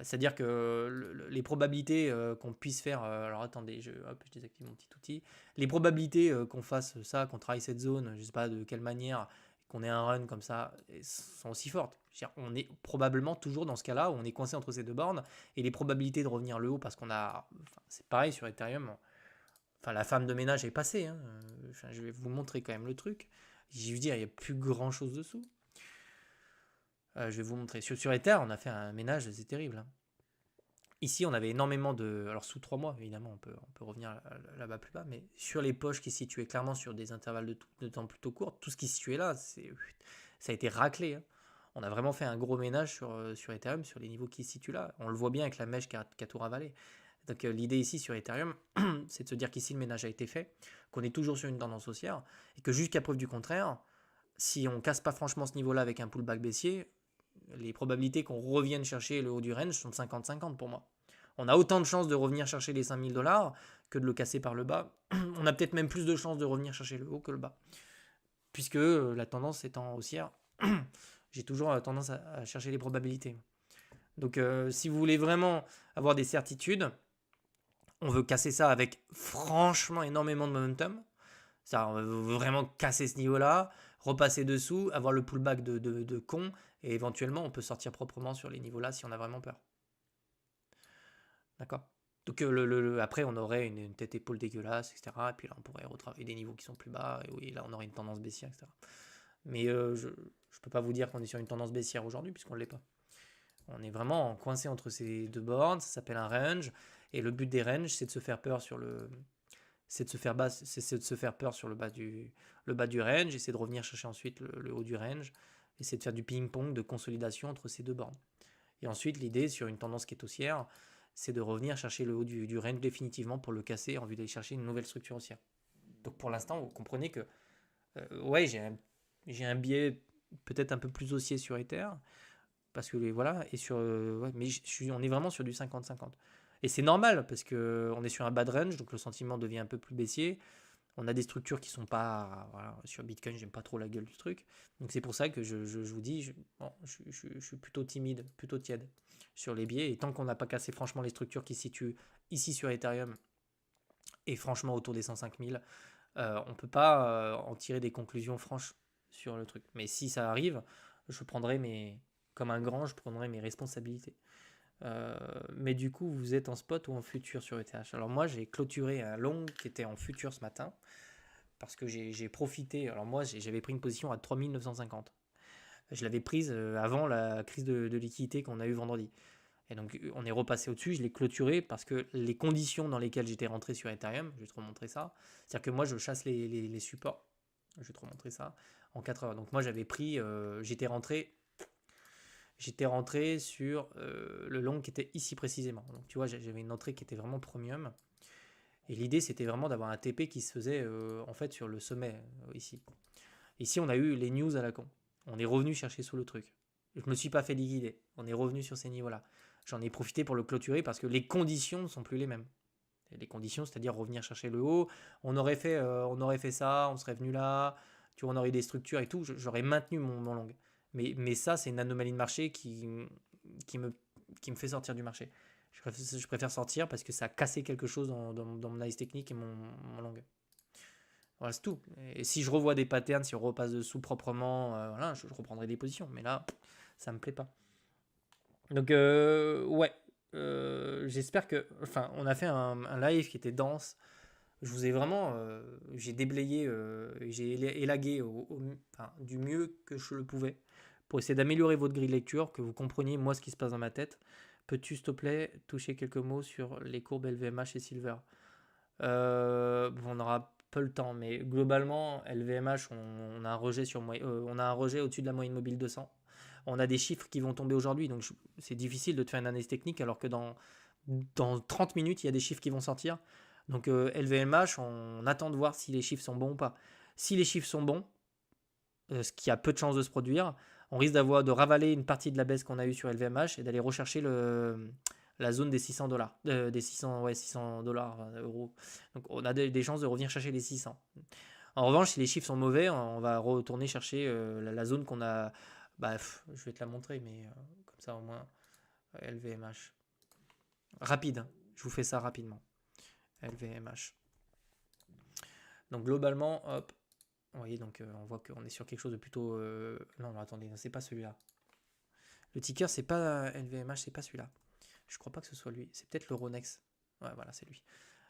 C'est-à-dire que les probabilités qu'on puisse faire. Alors attendez, je désactive mon petit outil. Les probabilités qu'on fasse ça, qu'on travaille cette zone, je ne sais pas de quelle manière, qu'on ait un run comme ça, sont aussi fortes. On est probablement toujours dans ce cas-là où on est coincé entre ces deux bornes et les probabilités de revenir le haut parce qu'on a. Enfin, c'est pareil sur Ethereum. Enfin, la femme de ménage est passée. Hein. Enfin, je vais vous montrer quand même le truc. Je veux dire, il n'y a plus grand-chose dessous. Je vais vous montrer. Sur Ether, on a fait un ménage, c'est terrible. Hein. Ici, on avait énormément de. Alors, sous 3 mois, évidemment, on peut revenir là-bas plus bas, mais sur les poches qui se situaient clairement sur des intervalles de temps plutôt courts, tout ce qui se situait là, ça a été raclé. Hein. On a vraiment fait un gros ménage sur Ethereum, sur les niveaux qui se situent là. On le voit bien avec la mèche qui a tout ravalé. Donc, l'idée ici sur Ethereum, c'est de se dire qu'ici, le ménage a été fait, qu'on est toujours sur une tendance haussière, et que jusqu'à preuve du contraire, si on casse pas franchement ce niveau-là avec un pullback baissier, les probabilités qu'on revienne chercher le haut du range sont de 50-50 pour moi. On a autant de chances de revenir chercher les 5000 $ que de le casser par le bas. On a peut-être même plus de chances de revenir chercher le haut que le bas. Puisque la tendance étant haussière, j'ai toujours tendance à chercher les probabilités. Donc si vous voulez vraiment avoir des certitudes, on veut casser ça avec franchement énormément de momentum. Ça, on veut vraiment casser ce niveau-là, repasser dessous, avoir le pullback de con, et éventuellement on peut sortir proprement sur les niveaux-là si on a vraiment peur. D'accord. Donc après on aurait une tête-épaule dégueulasse, etc. Et puis là on pourrait retravailler des niveaux qui sont plus bas, et oui, là on aurait une tendance baissière, etc. Mais je ne peux pas vous dire qu'on est sur une tendance baissière aujourd'hui, puisqu'on ne l'est pas. On est vraiment coincé entre ces deux bornes, ça s'appelle un range, et le but des ranges, c'est de se faire peur sur le. C'est de se faire peur sur le bas du range, et c'est de revenir chercher ensuite le haut du range. Et c'est de faire du ping-pong, de consolidation entre ces deux bornes. Et ensuite, l'idée sur une tendance qui est haussière, c'est de revenir chercher le haut du range définitivement pour le casser en vue d'aller chercher une nouvelle structure haussière. Donc pour l'instant, vous comprenez que ouais, j'ai un biais peut-être un peu plus haussier sur Ether, parce que voilà, et sur, ouais, mais on est vraiment sur du 50-50. Et c'est normal, parce qu'on est sur un bad range, donc le sentiment devient un peu plus baissier. On a des structures qui sont pas. Voilà, sur Bitcoin, j'aime pas trop la gueule du truc. Donc c'est pour ça que je vous dis, je suis plutôt timide, plutôt tiède sur les biais. Et tant qu'on n'a pas cassé franchement les structures qui se situent ici sur Ethereum et franchement autour des 105 000, on peut pas en tirer des conclusions franches sur le truc. Mais si ça arrive, je prendrai comme un grand, je prendrai mes responsabilités. Mais du coup, vous êtes en spot ou en futur sur ETH? Alors moi, j'ai clôturé un long qui était en futur ce matin parce que j'ai profité. Alors moi, j'avais pris une position à 3950. Je l'avais prise avant la crise de liquidité qu'on a eu vendredi. Et donc, on est repassé au-dessus. Je l'ai clôturé parce que les conditions dans lesquelles j'étais rentré sur Ethereum, je vais te remontrer ça. C'est-à-dire que moi, je chasse les supports. Je vais te remontrer ça en 4 heures. Donc moi, j'avais pris, j'étais rentré sur le long qui était ici précisément. Donc tu vois, j'avais une entrée qui était vraiment premium. Et l'idée, c'était vraiment d'avoir un TP qui se faisait en fait sur le sommet ici. Ici, on a eu les news à la con. On est revenu chercher sous le truc. Je ne me suis pas fait liquider. On est revenu sur ces niveaux-là. J'en ai profité pour le clôturer parce que les conditions ne sont plus les mêmes. Les conditions, c'est-à-dire revenir chercher le haut. On aurait fait ça, on serait venu là. Tu vois, on aurait eu des structures et tout. J'aurais maintenu mon long. Mais ça, c'est une anomalie de marché qui, me, qui me fait sortir du marché. Je préfère sortir parce que ça a cassé quelque chose dans mon analyse technique et mon long. Voilà, c'est tout. Et si je revois des patterns, si on repasse dessous proprement, voilà, je reprendrai des positions. Mais là, ça me plaît pas. Donc, ouais. J'espère que. Enfin, on a fait un live qui était dense. Je vous ai vraiment. J'ai déblayé, j'ai élagué enfin, du mieux que je le pouvais pour essayer d'améliorer votre grille de lecture, que vous compreniez moi ce qui se passe dans ma tête. Peux-tu, s'il te plaît, toucher quelques mots sur les courbes LVMH et Silver? On aura peu le temps, mais globalement, LVMH, on a un rejet on a un rejet au-dessus de la moyenne mobile 200. On a des chiffres qui vont tomber aujourd'hui, donc c'est difficile de te faire une analyse technique alors que dans 30 minutes, il y a des chiffres qui vont sortir. Donc LVMH, on attend de voir si les chiffres sont bons ou pas. Si les chiffres sont bons, ce qui a peu de chances de se produire, on risque de ravaler une partie de la baisse qu'on a eue sur LVMH et d'aller rechercher la zone des 600 dollars, des 600, ouais, 600 dollars, euros. Donc on a des chances de revenir chercher les 600. En revanche, si les chiffres sont mauvais, on va retourner chercher la zone qu'on a. Bah, je vais te la montrer, mais comme ça au moins, LVMH. Rapide, hein. Je vous fais ça rapidement. LVMH. Donc globalement, hop, vous voyez, donc on voit qu'on est sur quelque chose de plutôt. Non, attendez, c'est pas celui-là. Le ticker, c'est pas LVMH, c'est pas celui-là. Je crois pas que ce soit lui. C'est peut-être l'Euronext. Ouais, voilà, c'est lui.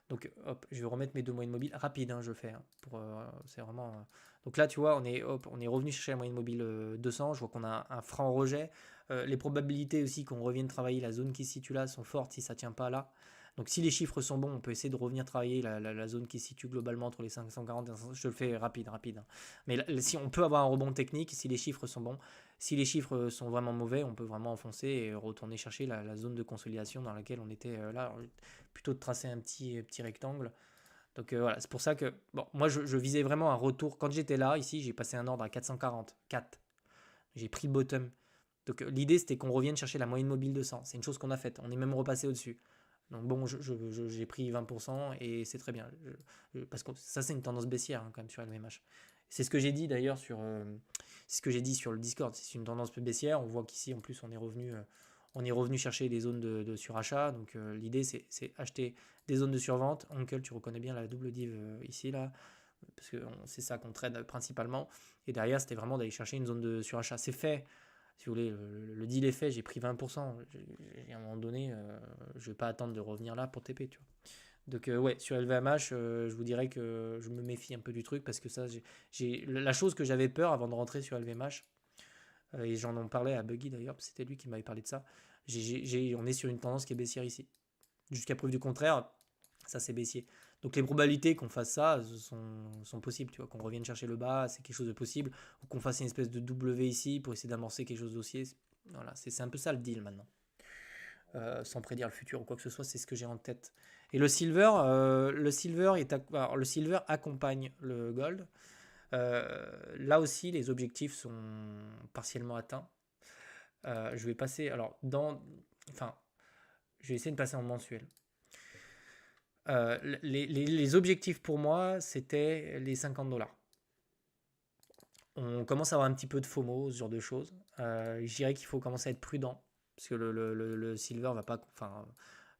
Donc, hop, je vais remettre mes deux moyennes mobiles. Rapide, hein, je fais. Hein, c'est vraiment. Donc là, tu vois, on est revenu chercher la moyenne mobile 200. Je vois qu'on a un franc rejet. Les probabilités aussi qu'on revienne travailler la zone qui se situe là sont fortes si ça tient pas là. Donc si les chiffres sont bons, on peut essayer de revenir travailler la zone qui se situe globalement entre les 540 et 500. Je le fais rapide. Hein. Mais là, si on peut avoir un rebond technique, si les chiffres sont bons. Si les chiffres sont vraiment mauvais, on peut vraiment enfoncer et retourner chercher la zone de consolidation dans laquelle on était là. Plutôt de tracer un petit rectangle. Donc voilà, c'est pour ça que, bon, moi je visais vraiment un retour. Quand j'étais là, ici, j'ai passé un ordre à 440, 4. J'ai pris le bottom. Donc l'idée c'était qu'on revienne chercher la moyenne mobile de 100. C'est une chose qu'on a faite. On est même repassé au-dessus. Donc bon, j'ai pris 20% et c'est très bien. Parce que ça c'est une tendance baissière hein, quand même sur LVMH. C'est ce que j'ai dit d'ailleurs c'est ce que j'ai dit sur le Discord. C'est une tendance peu baissière. On voit qu'ici en plus on est revenu chercher des zones de surachat. Donc l'idée c'est acheter des zones de survente. Uncle, tu reconnais bien la double div ici là, parce que c'est ça qu'on trade principalement. Et derrière c'était vraiment d'aller chercher une zone de surachat. C'est fait. Si vous voulez, le deal est fait, j'ai pris 20%. À un moment donné, je ne vais pas attendre de revenir là pour TP, tu vois. Donc ouais, sur LVMH, je vous dirais que je me méfie un peu du truc parce que ça, la chose que j'avais peur avant de rentrer sur LVMH, et j'en ai parlé à Buggy d'ailleurs, c'était lui qui m'avait parlé de ça, on est sur une tendance qui est baissière ici. Jusqu'à preuve du contraire, ça c'est baissier. Donc les probabilités qu'on fasse ça sont possibles, tu vois, qu'on revienne chercher le bas, c'est quelque chose de possible, ou qu'on fasse une espèce de W ici pour essayer d'amorcer quelque chose d'haussier. Voilà, c'est un peu ça le deal maintenant. Sans prédire le futur ou quoi que ce soit, c'est ce que j'ai en tête. Et le silver accompagne le gold. Là aussi, les objectifs sont partiellement atteints. Je vais passer, alors enfin, je vais essayer de passer en mensuel. Les objectifs pour moi, c'était les 50 $. On commence à avoir un petit peu de FOMO, ce genre de choses. Je dirais qu'il faut commencer à être prudent, parce que le silver va pas. Enfin,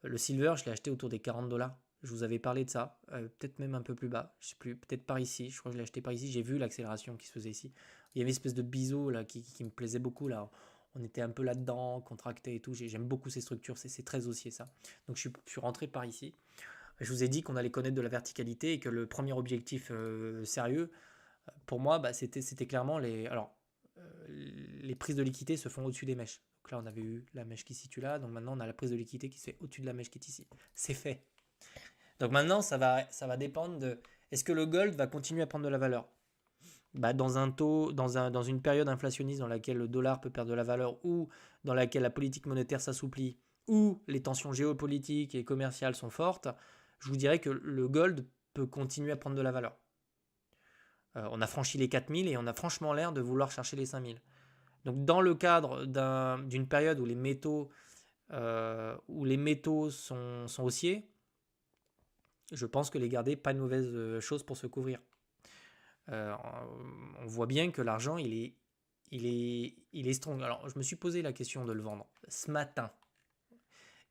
le silver, je l'ai acheté autour des 40 $. Je vous avais parlé de ça, peut-être même un peu plus bas, je sais plus, peut-être par ici. Je crois que je l'ai acheté par ici. J'ai vu l'accélération qui se faisait ici. Il y avait une espèce de biseau là qui me plaisait beaucoup là. On était un peu là-dedans, contracté et tout. J'aime beaucoup ces structures, c'est très haussier ça. Donc je suis rentré par ici. Je vous ai dit qu'on allait connaître de la verticalité et que le premier objectif sérieux, pour moi, bah, c'était clairement les prises de liquidité se font au-dessus des mèches. Donc là, on avait eu la mèche qui se situe là. Donc maintenant, on a la prise de liquidité qui se fait au-dessus de la mèche qui est ici. C'est fait. Donc maintenant, ça va dépendre de est-ce que le gold va continuer à prendre de la valeur. Bah, dans une période inflationniste dans laquelle le dollar peut perdre de la valeur ou dans laquelle la politique monétaire s'assouplit ou les tensions géopolitiques et commerciales sont fortes, je vous dirais que le gold peut continuer à prendre de la valeur. On a franchi les 4000 et on a franchement l'air de vouloir chercher les 5000. Donc dans le cadre d'une période où les métaux sont haussiers, je pense que les garder, pas une mauvaise chose pour se couvrir. On voit bien que l'argent, il est strong. Alors, je me suis posé la question de le vendre ce matin.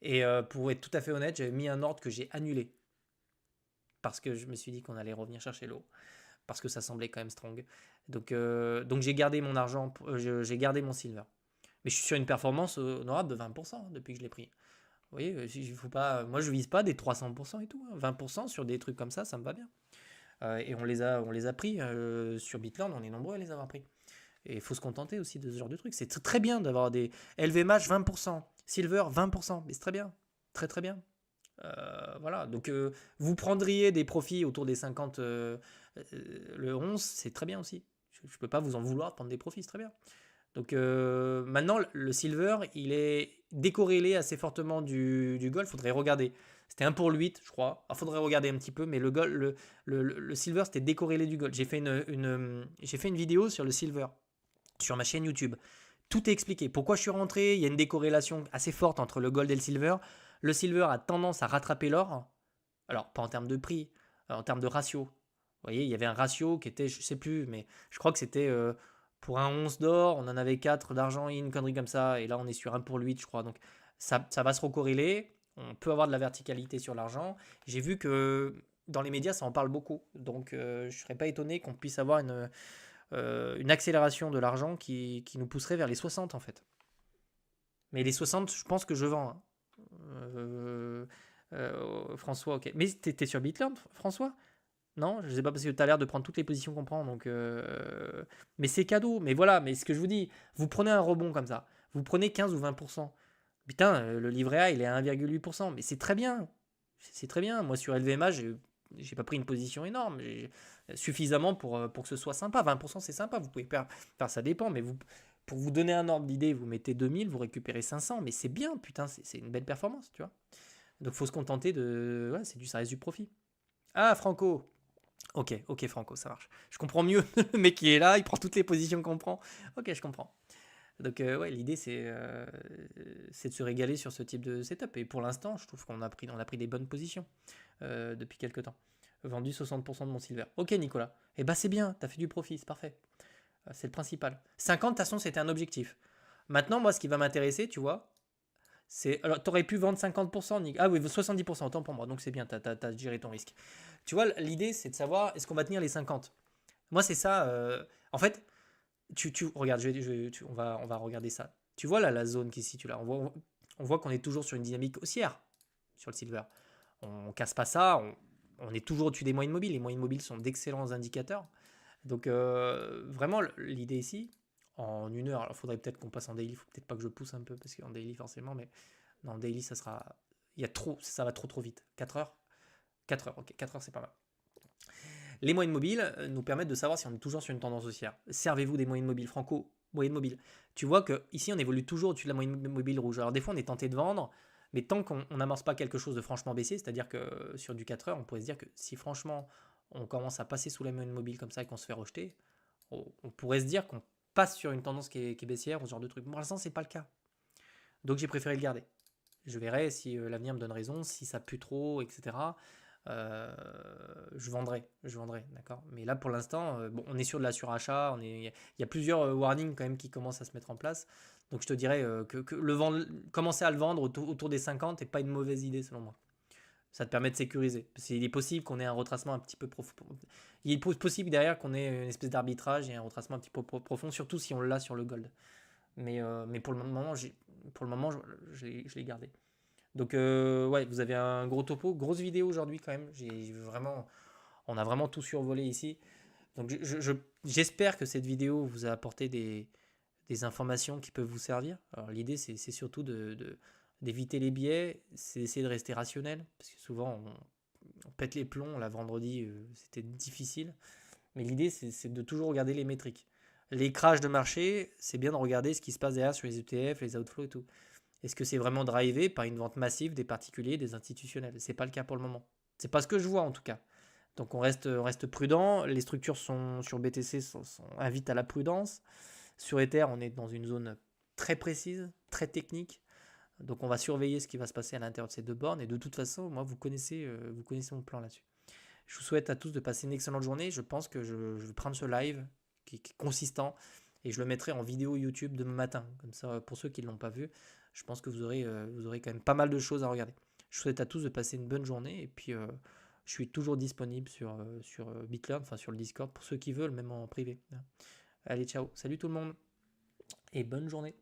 Et pour être tout à fait honnête, j'avais mis un ordre que j'ai annulé. Parce que je me suis dit qu'on allait revenir chercher l'eau. Parce que ça semblait quand même strong. Donc j'ai gardé mon argent, j'ai gardé mon silver. Mais je suis sur une performance honorable de 20% depuis que je l'ai pris. Vous voyez, il faut pas, moi je vise pas des 300% et tout. 20% sur des trucs comme ça me va bien. Et on les a pris sur Bitland, on est nombreux à les avoir pris. Et il faut se contenter aussi de ce genre de trucs. C'est très bien d'avoir des LVMH 20%, Silver 20%, mais c'est très bien. Très très bien. Voilà, donc vous prendriez des profits autour des 50, le 11, c'est très bien aussi. Je ne peux pas vous en vouloir de prendre des profits, c'est très bien. Donc maintenant, le silver, il est décorrélé assez fortement du gold. Faudrait regarder. C'était 1 pour le 8, je crois. Il faudrait regarder un petit peu, mais le silver, c'était décorrélé du gold. J'ai fait une vidéo sur le silver, sur ma chaîne YouTube. Tout est expliqué. Pourquoi je suis rentré? Il y a une décorrélation assez forte entre le gold et le silver. Le silver a tendance à rattraper l'or. Alors, pas en termes de prix, en termes de ratio. Vous voyez, il y avait un ratio qui était, je sais plus, mais je crois que c'était pour un 11 d'or, on en avait 4 d'argent, une connerie comme ça, et là on est sur 1 pour le 8, je crois. Donc ça va se recorréler, on peut avoir de la verticalité sur l'argent. J'ai vu que dans les médias, ça en parle beaucoup, donc je ne serais pas étonné qu'on puisse avoir une accélération de l'argent qui nous pousserait vers les 60 en fait. Mais les 60, je pense que je vends. Hein. François, ok. Mais t'es sur Bitland, François? Non, je sais pas parce que tu as l'air de prendre toutes les positions qu'on prend. Donc, mais c'est cadeau. Mais voilà, mais ce que je vous dis, vous prenez un rebond comme ça. Vous prenez 15 ou 20%. Putain, le livret A, il est à 1,8%. Mais c'est très bien. C'est très bien. Moi, sur LVMH, j'ai pas pris une position énorme. Suffisamment pour que ce soit sympa. 20%, c'est sympa. Vous pouvez faire, enfin, ça dépend. Mais pour vous donner un ordre d'idée, vous mettez 2000, vous récupérez 500. Mais c'est bien, putain, c'est une belle performance, tu vois. Donc, faut se contenter de. Ouais, ça reste du profit. Ah, Franco. Ok, Franco, ça marche. Je comprends mieux le mec qui est là, il prend toutes les positions qu'on prend. Ok, je comprends. Donc, ouais, l'idée, c'est de se régaler sur ce type de setup. Et pour l'instant, je trouve qu'on a pris des bonnes positions depuis quelques temps. Vendu 60% de mon silver. Ok, Nicolas. Eh ben, c'est bien, t'as fait du profit, c'est parfait. C'est le principal. 50, de toute façon, c'était un objectif. Maintenant, moi, ce qui va m'intéresser, tu vois, alors, tu aurais pu vendre 50%, Nick. Ah oui, 70%, autant pour moi. Donc, c'est bien, t'as géré ton risque. Tu vois, l'idée, c'est de savoir est-ce qu'on va tenir les 50. Moi, c'est ça. En fait, regarde, on va regarder ça. Tu vois là, la zone qui se situe là. On voit qu'on est toujours sur une dynamique haussière sur le silver. On casse pas ça. On est toujours au-dessus des moyennes mobiles. Les moyennes mobiles sont d'excellents indicateurs. Donc, vraiment, l'idée ici, en 1 heure, alors il faudrait peut-être qu'on passe en daily. Il faut peut-être pas que je pousse un peu parce qu'en daily, forcément, mais non, en daily, ça va trop vite. 4 heures. 4 heures, ok, 4 heures c'est pas mal. Les moyennes mobiles nous permettent de savoir si on est toujours sur une tendance haussière. Servez-vous des moyennes mobiles, Franco, moyenne mobile. Tu vois que ici on évolue toujours au-dessus de la moyenne mobile rouge. Alors des fois on est tenté de vendre, mais tant qu'on n'amorce pas quelque chose de franchement baissier, c'est-à-dire que sur du 4 heures, on pourrait se dire que si franchement on commence à passer sous la moyenne mobile comme ça et qu'on se fait rejeter, on pourrait se dire qu'on passe sur une tendance qui est baissière ou ce genre de truc. Pour l'instant, c'est pas le cas. Donc j'ai préféré le garder. Je verrai si l'avenir me donne raison, si ça pue trop, etc. Je vendrai, d'accord. Mais là, pour l'instant, bon, on est sur de la surachat, il y a plusieurs warnings quand même qui commencent à se mettre en place. Donc je te dirais que commencer à le vendre autour des 50 n'est pas une mauvaise idée selon moi. Ça te permet de sécuriser. Parce qu'il est possible qu'on ait un retracement un petit peu profond. Il est possible derrière qu'on ait une espèce d'arbitrage et un retracement un petit peu profond, surtout si on l'a sur le gold. Mais pour le moment, je l'ai gardé. Donc, ouais, vous avez un gros topo, grosse vidéo aujourd'hui quand même. On a vraiment tout survolé ici. Donc, j'espère que cette vidéo vous a apporté des informations qui peuvent vous servir. Alors, l'idée, c'est surtout d'éviter les biais, c'est d'essayer de rester rationnel, parce que souvent, on pète les plombs. La vendredi, c'était difficile. Mais l'idée, c'est de toujours regarder les métriques. Les crashs de marché, c'est bien de regarder ce qui se passe derrière sur les ETF, les outflows et tout. Est-ce que c'est vraiment drivé par une vente massive des particuliers, des institutionnels? C'est pas le cas pour le moment. C'est pas ce que je vois en tout cas. Donc on reste prudent. Les structures sur BTC invitent à la prudence. Sur Ether, on est dans une zone très précise, très technique. Donc on va surveiller ce qui va se passer à l'intérieur de ces deux bornes. Et de toute façon, moi, vous connaissez mon plan là-dessus. Je vous souhaite à tous de passer une excellente journée. Je pense que je vais prendre ce live qui est consistant et je le mettrai en vidéo YouTube demain matin. Comme ça, pour ceux qui ne l'ont pas vu, je pense que vous aurez quand même pas mal de choses à regarder. Je vous souhaite à tous de passer une bonne journée et puis je suis toujours disponible sur BitLearn, enfin sur le Discord pour ceux qui veulent, même en privé. Allez, ciao, salut tout le monde et bonne journée.